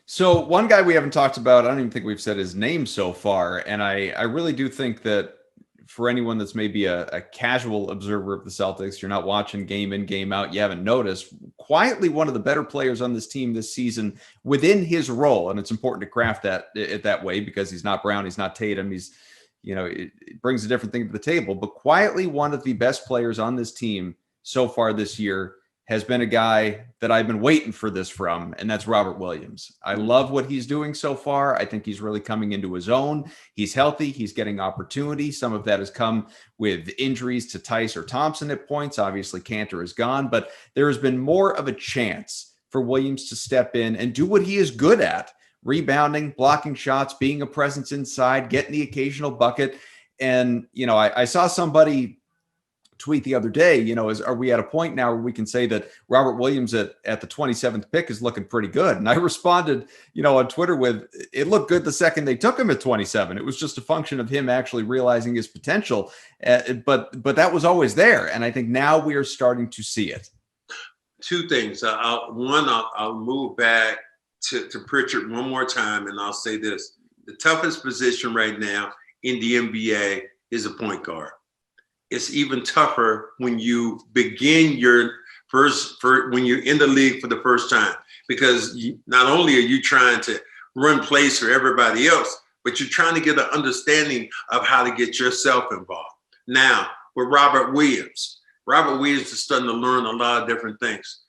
So one guy we haven't talked about, I don't even think we've said his name so far. And I really do think that for anyone that's maybe a casual observer of the Celtics, you're not watching game in, game out, you haven't noticed, quietly one of the better players on this team this season within his role. And it's important to craft it that way because he's not Brown, he's not Tatum, he's, it brings a different thing to the table. But quietly one of the best players on this team so far this year has been a guy that I've been waiting for this from, and that's Robert Williams. I love what he's doing so far. I think he's really coming into his own. He's healthy. He's getting opportunity. Some of that has come with injuries to Tice or Thompson at points. Obviously, Cantor is gone, but there has been more of a chance for Williams to step in and do what he is good at: rebounding, blocking shots, being a presence inside, getting the occasional bucket. And, I saw somebody tweet the other day, are we at a point now where we can say that Robert Williams at the 27th pick is looking pretty good? And I responded, on Twitter with, it looked good the second they took him at 27. It was just a function of him actually realizing his potential. But that was always there. And I think now we are starting to see it. Two things. I'll move back to Pritchard one more time, and I'll say this. The toughest position right now in the NBA is a point guard. It's even tougher when you begin your when you're in the league for the first time, because not only are you trying to run plays for everybody else, but you're trying to get an understanding of how to get yourself involved. Now, with Robert Williams is starting to learn a lot of different things.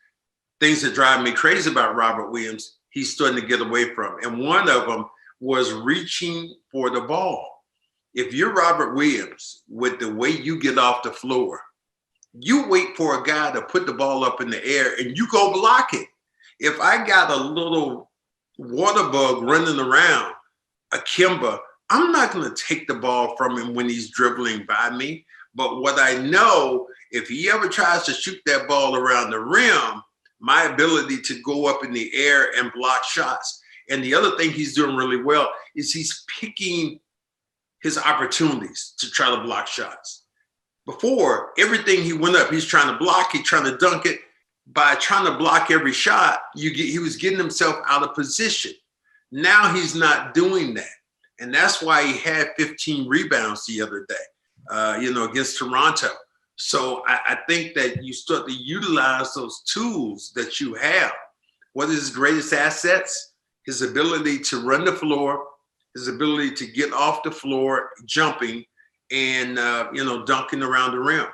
Things that drive me crazy about Robert Williams, he's starting to get away from. And one of them was reaching for the ball. If you're Robert Williams, with the way you get off the floor, you wait for a guy to put the ball up in the air and you go block it. If I got a little water bug running around, a Kemba, I'm not going to take the ball from him when he's dribbling by me. But what I know, if he ever tries to shoot that ball around the rim, my ability to go up in the air and block shots. And the other thing he's doing really well is he's picking his opportunities to try to block shots. Before, everything he went up, he's trying to block, he's trying to dunk it. By trying to block every shot, he was getting himself out of position. Now he's not doing that. And that's why he had 15 rebounds the other day, against Toronto. So I think that you start to utilize those tools that you have. What is his greatest assets? His ability to run the floor, his ability to get off the floor, jumping, and dunking around the rim.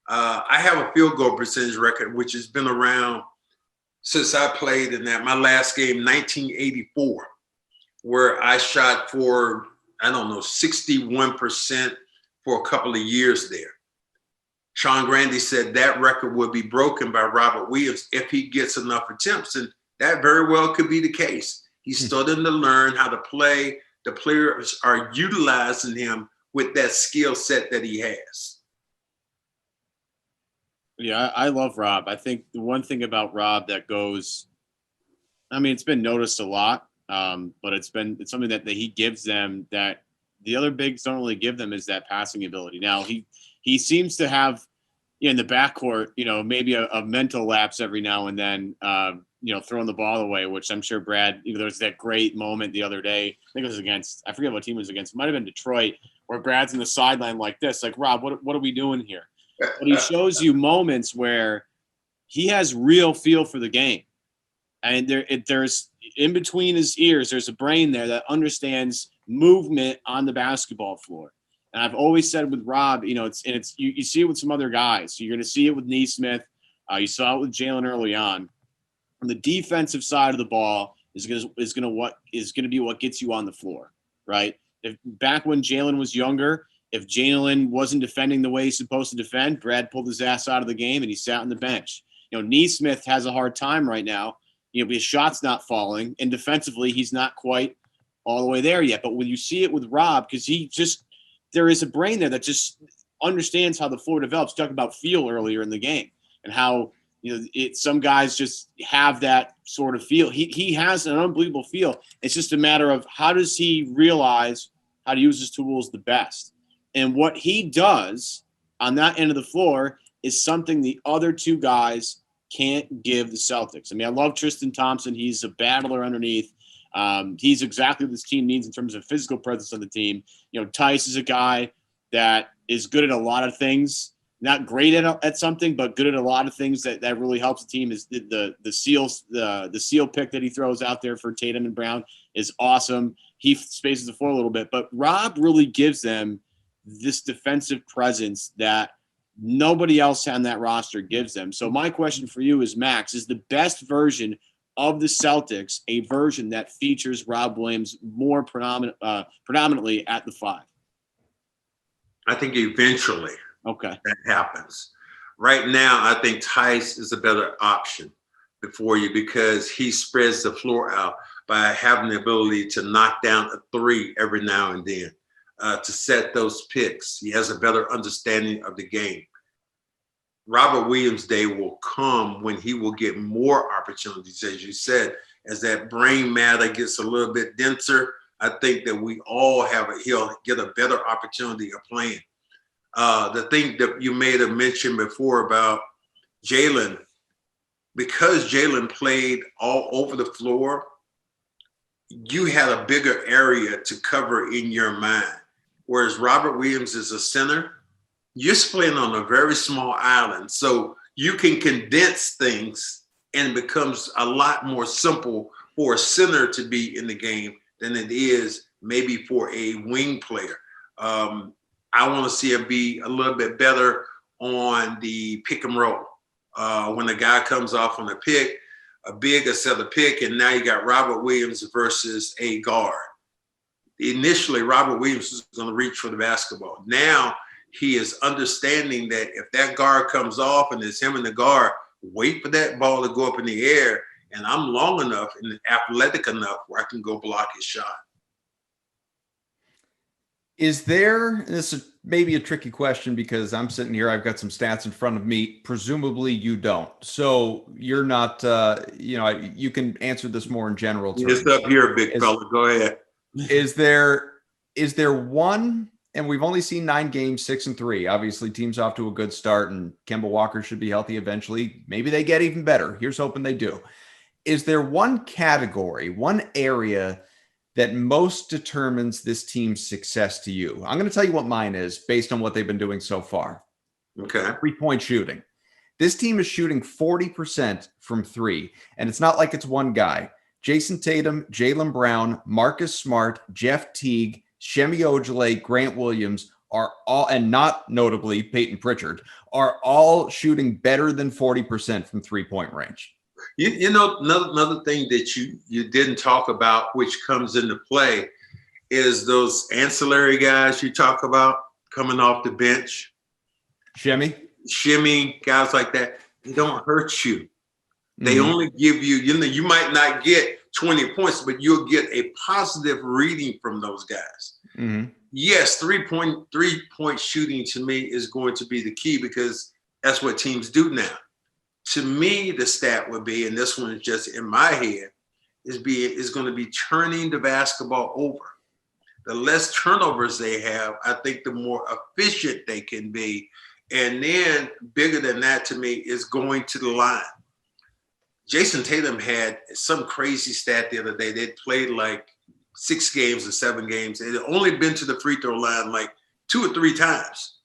I have a field goal percentage record, which has been around since I played in my last game, 1984, where I shot for, 61% for a couple of years there. Sean Grandy said that record would be broken by Robert Williams if he gets enough attempts, and that very well could be the case. He's starting to learn how to play. The players are utilizing him with that skill set that he has. Yeah, I love Rob. I think the one thing about Rob that goes, it's been noticed a lot, but it's something that he gives them that the other bigs don't really give them, is that passing ability. Now, he seems to have, in the backcourt, maybe a mental lapse every now and then, throwing the ball away, which I'm sure Brad, there was that great moment the other day. I think it was against, I forget what team it was against. It might have been Detroit, where Brad's in the sideline like this, like, Rob, what are we doing here? But he shows you moments where he has real feel for the game. And there's in between his ears, there's a brain there that understands movement on the basketball floor. And I've always said with Rob, you see it with some other guys. So you're going to see it with Nesmith. You saw it with Jalen early on. On the defensive side of the ball is going to be what gets you on the floor, right? If back when Jalen was younger, if Jalen wasn't defending the way he's supposed to defend, Brad pulled his ass out of the game and he sat on the bench. Nesmith has a hard time right now. His shot's not falling, and defensively he's not quite all the way there yet. But when you see it with Rob, because there is a brain there that just understands how the floor develops. Talk about feel earlier in the game and how some guys just have that sort of feel. He has an unbelievable feel. It's just a matter of how does he realize how to use his tools the best. And what he does on that end of the floor is something the other two guys can't give the Celtics. I love Tristan Thompson. He's a battler underneath. He's exactly what this team needs in terms of physical presence on the team. Tice is a guy that is good at a lot of things, not great at something, but good at a lot of things that really helps the team. Is the seal pick that he throws out there for Tatum and Brown is awesome. He spaces the floor a little bit, but Rob really gives them this defensive presence that nobody else on that roster gives them. So my question for you is, Max, is the best version of the Celtics a version that features Rob Williams more predominantly at the 5? I think eventually that happens. Right now, I think Tice is a better option before you because he spreads the floor out by having the ability to knock down a 3 every now and then. To set those picks. He has a better understanding of the game. Robert Williams' day will come when he will get more opportunities, as you said, as that brain matter gets a little bit denser. I think that we all he'll get a better opportunity of playing. The thing that you made a mention before about Jaylen, because Jaylen played all over the floor, you had a bigger area to cover in your mind. Whereas Robert Williams is a center, you're playing on a very small island. So you can condense things and it becomes a lot more simple for a center to be in the game than it is maybe for a wing player. I want to see him be a little bit better on the pick and roll. When the guy comes off on a pick, a set of pick, and now you got Robert Williams versus a guard. Initially, Robert Williams was going to reach for the basketball. Now he is understanding that if that guard comes off and it's him and the guard, wait for that ball to go up in the air, and I'm long enough and athletic enough where I can go block his shot. Is there, this is maybe a tricky question because I'm sitting here, I've got some stats in front of me. Presumably you don't. So you're not, you can answer this more in general terms. It's up here, big fella. Go ahead. Is there one, and we've only seen 9 games, 6-3. Obviously, team's off to a good start, and Kemba Walker should be healthy eventually. Maybe they get even better. Here's hoping they do. Is there one category, one area that most determines this team's success to you? I'm going to tell you what mine is based on what they've been doing so far. Okay. 3-point shooting. This team is shooting 40% from 3, and it's not like it's one guy. Jayson Tatum, Jaylen Brown, Marcus Smart, Jeff Teague, Shemi Ojeleye, Grant Williams are all, and not notably Peyton Pritchard, are all shooting better than 40% from 3-point range. You know, another thing that you didn't talk about, which comes into play, is those ancillary guys you talk about coming off the bench. Shimmy, guys like that. They don't hurt you. They only give you, you might not get 20 points, but you'll get a positive reading from those guys. Yes, three-point shooting to me is going to be the key because that's what teams do now. To me, the stat would be, and this one is just in my head, is going to be turning the basketball over. The less turnovers they have, I think the more efficient they can be. And then bigger than that to me is going to the line. Jayson Tatum had some crazy stat the other day. They'd played like 6 games or 7 games. They'd only been to the free throw line like 2 or 3 times.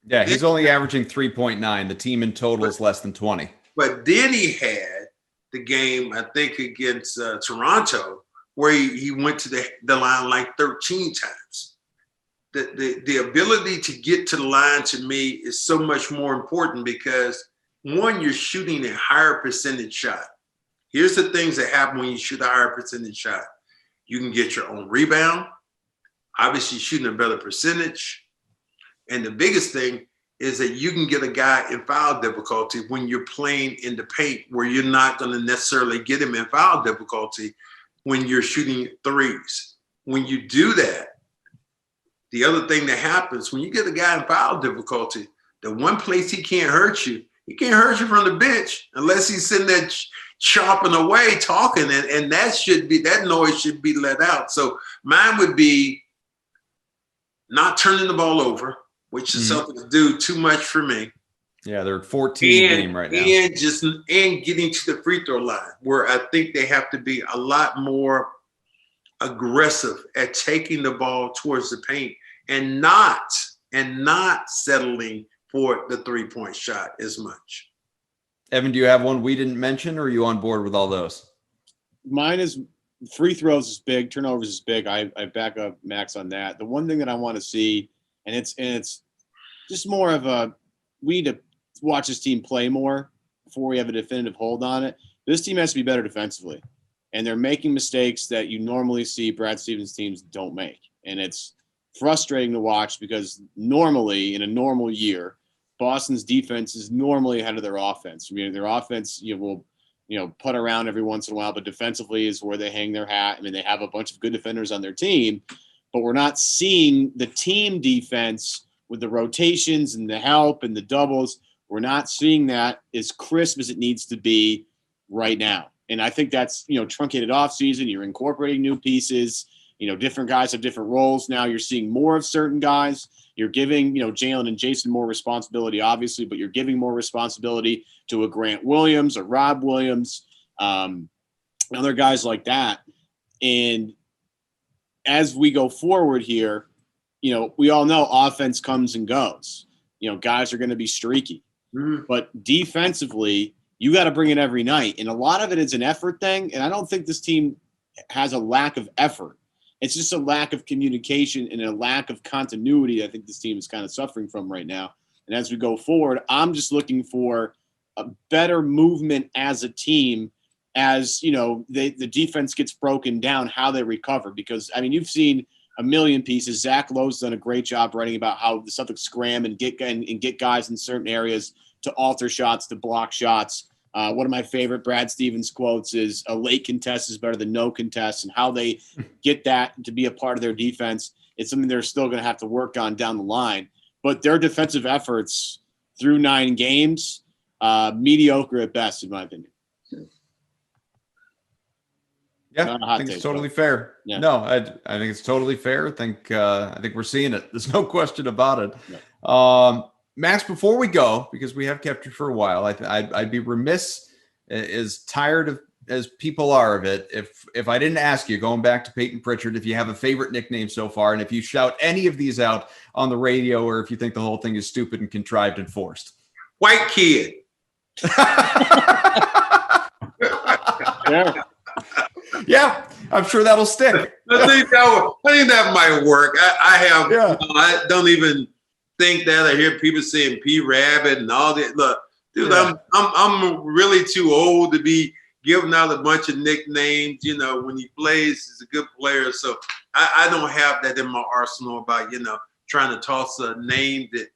Yeah, he's only averaging 3.9. The team in total is less than 20. But then he had the game, I think, against Toronto, where he went to the line like 13 times. The ability to get to the line to me is so much more important because, one, you're shooting a higher percentage shot. Here's the things that happen when you shoot a higher percentage shot. You can get your own rebound, obviously shooting a better percentage. And the biggest thing is that you can get a guy in foul difficulty when you're playing in the paint where you're not going to necessarily get him in foul difficulty when you're shooting threes. When you do that, the other thing that happens when you get a guy in foul difficulty, the one place he can't hurt you from the bench unless he's sitting there chopping away, talking, and that noise should be let out. So mine would be not turning the ball over, which the Celtics do too much for me. Yeah, they're at 14 game right now. And getting to the free throw line, where I think they have to be a lot more aggressive at taking the ball towards the paint and not settling for the 3-point shot as much. Evan, do you have one we didn't mention, or are you on board with all those? Mine is free throws is big, turnovers is big. I back up Max on that. The one thing that I want to see, and it's just more of we need to watch this team play more before we have a definitive hold on it. This team has to be better defensively, and they're making mistakes that you normally see Brad Stevens teams don't make, and it's frustrating to watch because normally in a normal year, Boston's defense is normally ahead of their offense. I mean, their offense will put around every once in a while, but defensively is where they hang their hat. I mean, they have a bunch of good defenders on their team, but we're not seeing the team defense with the rotations and the help and the doubles. We're not seeing that as crisp as it needs to be right now. And I think that's, truncated off season. You're incorporating new pieces. Different guys have different roles now. You're seeing more of certain guys. You're giving, Jaylen and Jayson more responsibility, obviously, but you're giving more responsibility to a Grant Williams, a Rob Williams, other guys like that. And as we go forward here, we all know offense comes and goes. Guys are going to be streaky. Mm-hmm. But defensively, you got to bring it every night. And a lot of it is an effort thing. And I don't think this team has a lack of effort. It's just a lack of communication and a lack of continuity I think this team is kind of suffering from right now. And as we go forward, I'm just looking for a better movement as a team as, the defense gets broken down, how they recover. Because, I mean, you've seen a million pieces. Zach Lowe's done a great job writing about how the Celtics scram and get guys in certain areas to alter shots, to block shots. One of my favorite Brad Stevens quotes is a late contest is better than no contest, and how they get that to be a part of their defense. It's something they're still going to have to work on down the line. But their defensive efforts through 9 games, mediocre at best, in my opinion. Yeah, I think it's totally fair. Yeah. No, I think it's totally fair. I think we're seeing it. There's no question about it. Yeah. Max, before we go, because we have kept you for a while, I'd be remiss, as tired as people are of it, if I didn't ask you, going back to Peyton Pritchard, if you have a favorite nickname so far, and if you shout any of these out on the radio, or if you think the whole thing is stupid and contrived and forced. White kid. Yeah, I'm sure that'll stick. I think that might work. I don't even think that. I hear people saying P Rabbit and all that. Look, dude, yeah. I'm really too old to be giving out a bunch of nicknames. When he plays, he's a good player. So I don't have that in my arsenal about, trying to toss a name that,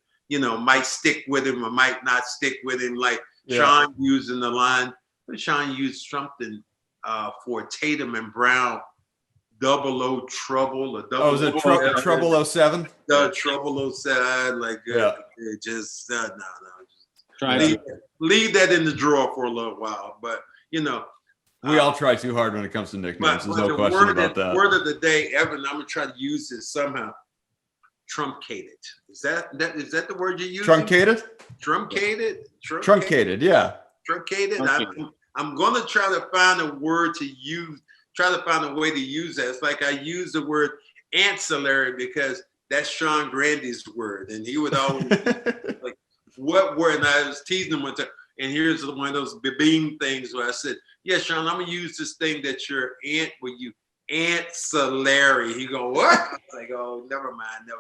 might stick with him or might not stick with him. Like Sean used in the line. Sean used something for Tatum and Brown. Double trouble or double. Oh, was it Trouble 07? The Trouble 07, just no. Leave that in the drawer for a little while. But we all try too hard when it comes to nicknames. There's no question about that. Word of the day, Evan. I'm gonna try to use this somehow. Truncated. Is that the word you use? Truncated. Truncated. Truncated. Yeah. Truncated. I'm gonna try to find a word to use. Try to find a way to use that. It's like I use the word ancillary because that's Sean Grandy's word. And he would always like, what word? And I was teasing him one time. And here's one of those beam things where I said, yeah, Sean, I'm going to use this thing that your aunt would use. Ancillary. He go, what? I was like, oh, never mind.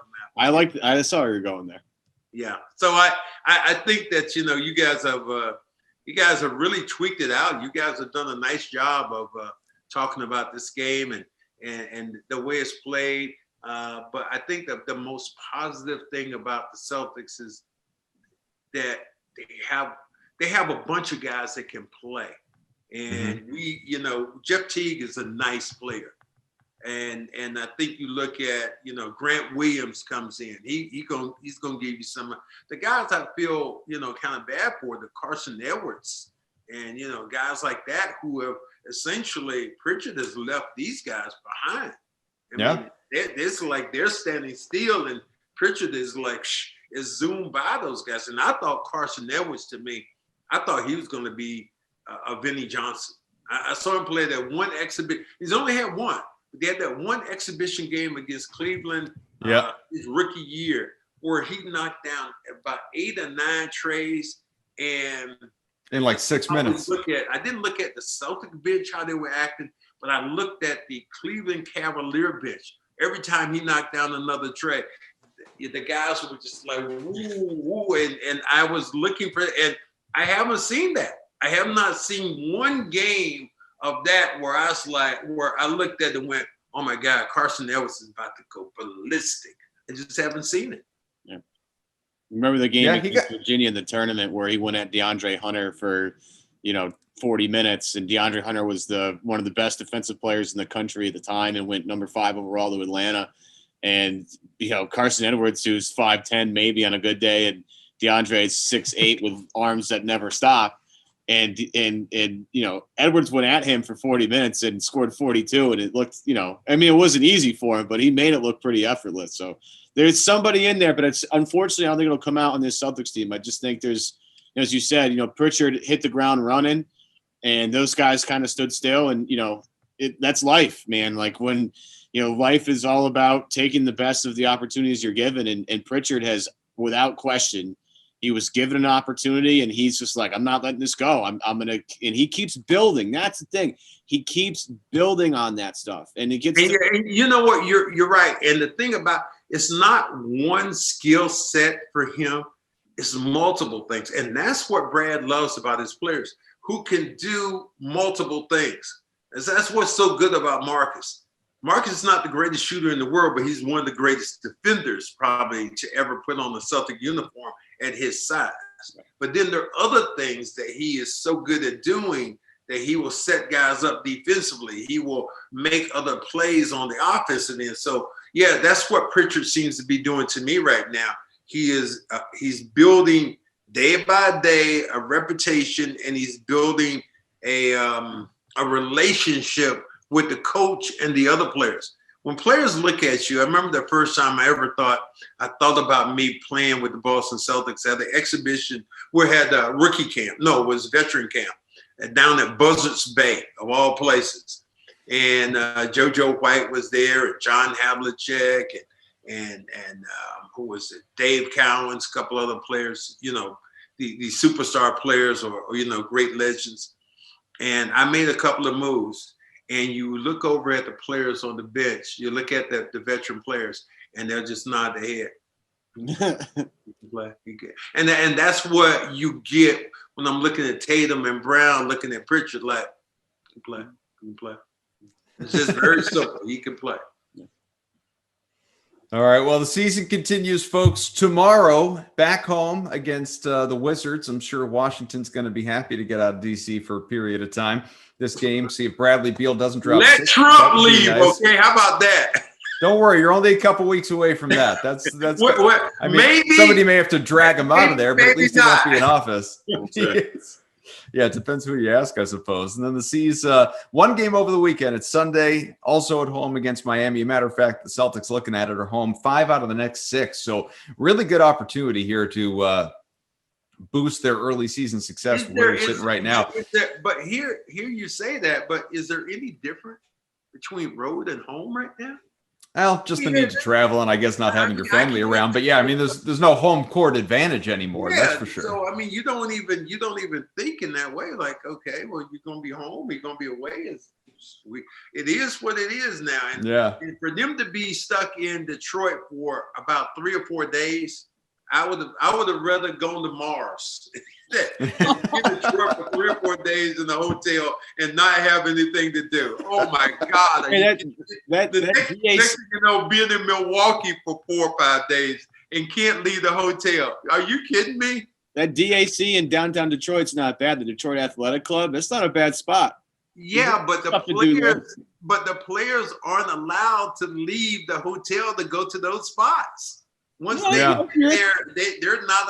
I saw you were going there. Yeah. So I think that, you guys have really tweaked it out. You guys have done a nice job of talking about this game and the way it's played. But I think that the most positive thing about the Celtics is that they have a bunch of guys that can play. And Jeff Teague is a nice player. And I think you look at, Grant Williams comes in. He's gonna give you some. The guys I feel, kind of bad for, the Carson Edwards and, guys like that who have essentially Pritchard has left these guys behind. I mean, it's like they're standing still and Pritchard is like, is zoomed by those guys. And I thought Carson Edwards, to me, I thought he was going to be a Vinnie Johnson. I saw him play that one exhibition. He's only had one, They had that one exhibition game against Cleveland his rookie year where he knocked down about 8 or 9 trays and in like 6 minutes. I didn't look at the Celtic bench, how they were acting, but I looked at the Cleveland Cavalier bench. Every time he knocked down another tray, the guys were just like, woo, woo. And I was looking for it, and I haven't seen that. I have not seen one game of that where I was like, where I looked at it and went, oh my God, Carson Edwards is about to go ballistic. I just haven't seen it. Yeah. Remember the game against Virginia in the tournament where he went at DeAndre Hunter for, 40 minutes, and DeAndre Hunter was one of the best defensive players in the country at the time and went number 5 overall to Atlanta. And, Carson Edwards, who's 5'10", maybe on a good day, and DeAndre is 6'8" with arms that never stop. And Edwards went at him for 40 minutes and scored 42. And it looked, it wasn't easy for him, but he made it look pretty effortless. So there's somebody in there, but it's unfortunately, I don't think it'll come out on this Celtics team. I just think there's, as you said, Pritchard hit the ground running and those guys kind of stood still. And, that's life, man. Like when, life is all about taking the best of the opportunities you're given. And Pritchard has, without question, he was given an opportunity and he's just like, I'm not letting this go. I'm going to, and he keeps building. That's the thing. He keeps building on that stuff. And it gets, and you know what? You're right. And the thing about, it's not one skill set for him. It's multiple things. And that's what Brad loves about his players who can do multiple things. And that's what's so good about Marcus. Marcus is not the greatest shooter in the world, but he's one of the greatest defenders probably to ever put on a Celtic uniform at his size. But then there are other things that he is so good at doing that he will set guys up defensively. He will make other plays on the offensive end. So, yeah, that's what Pritchard seems to be doing to me right now. He's building day by day a reputation, and he's building a relationship with the coach and the other players. When players look at you, I remember the first time I thought about me playing with the Boston Celtics at the exhibition. We had a rookie camp. No, it was veteran camp down at Buzzards Bay, of all places. And JoJo White was there, and John Havlicek, and who was it? Dave Cowens, a couple other players, the superstar players or great legends. And I made a couple of moves. And you look over at the players on the bench, you look at the veteran players, and they'll just nod their head. And that's what you get when I'm looking at Tatum and Brown, looking at Pritchard, like, he can play. It's just very simple. He can play. All right. Well, the season continues, folks. Tomorrow, back home against the Wizards. I'm sure Washington's going to be happy to get out of D.C. for a period of time. This game, see if Bradley Beal doesn't drop. Let Trump leave, nice. Okay? How about that? Don't worry, you're only a couple weeks away from that. That's. I mean, maybe, somebody may have to drag him out of there, but at least he won't be in office. Yeah, it depends who you ask, I suppose. And then the C's, one game over the weekend. It's Sunday, also at home against Miami. Matter of fact, the Celtics looking at it are home 5 out of the next 6. So really good opportunity here to boost their early season success from where you're sitting right now. But here you say that, but is there any difference between road and home right now? Well, just the need to travel and I guess not having your family around. But yeah, I mean, there's no home court advantage anymore. That's for sure. So I mean, you don't even think in that way. Like, okay, well, you're gonna be home, you're gonna be away. It is what it is now. And, and for them to be stuck in Detroit for about 3 or 4 days, I would have rather gone to Mars. Get Detroit for 3 or 4 days in the hotel and not have anything to do. Oh my God! Next thing you know, being in Milwaukee for 4 or 5 days and can't leave the hotel. Are you kidding me? That DAC in downtown Detroit's not bad. The Detroit Athletic Club, that's not a bad spot. Yeah, but the players aren't allowed to leave the hotel to go to those spots. Once they're not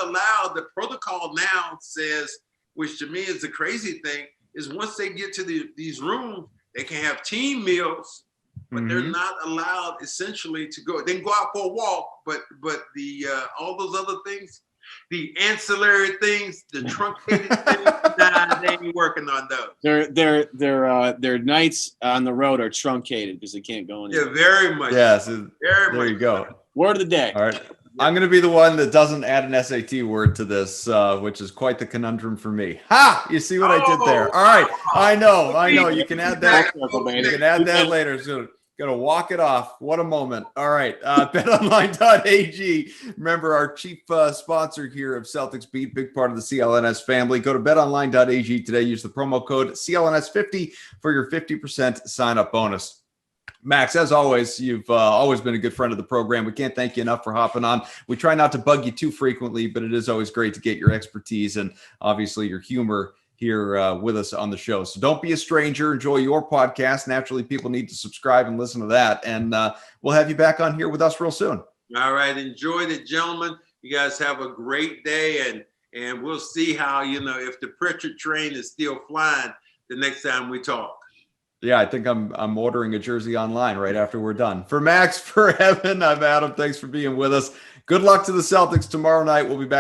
allowed. The protocol now says, which to me is the crazy thing, is once they get to these rooms, they can have team meals, but they're not allowed essentially to go. They can go out for a walk, but the all those other things, the ancillary things, the truncated things, Nah, they ain't working on those. Their nights on the road are truncated because they can't go anywhere. Yeah, very much. Yes. Very There much. you go. Word of the day. All right. I'm going to be the one that doesn't add an SAT word to this, which is quite the conundrum for me. Ha! You see what I did there? All right. I know. You can add that. You can add that later. So gonna walk it off. What a moment. All right. BetOnline.ag. Remember, our chief sponsor here of Celtics Beat, big part of the CLNS family. Go to BetOnline.ag today. Use the promo code CLNS50 for your 50% sign-up bonus. Max, as always, you've always been a good friend of the program. We can't thank you enough for hopping on. We try not to bug you too frequently, but it is always great to get your expertise and obviously your humor here with us on the show. So don't be a stranger. Enjoy your podcast. Naturally, people need to subscribe and listen to that. And we'll have you back on here with us real soon. All right. Enjoy it, gentlemen. You guys have a great day. And we'll see how, if the Pritchard train is still flying the next time we talk. Yeah, I think I'm ordering a jersey online right after we're done. For Max, for Evan, I'm Adam. Thanks for being with us. Good luck to the Celtics tomorrow night. We'll be back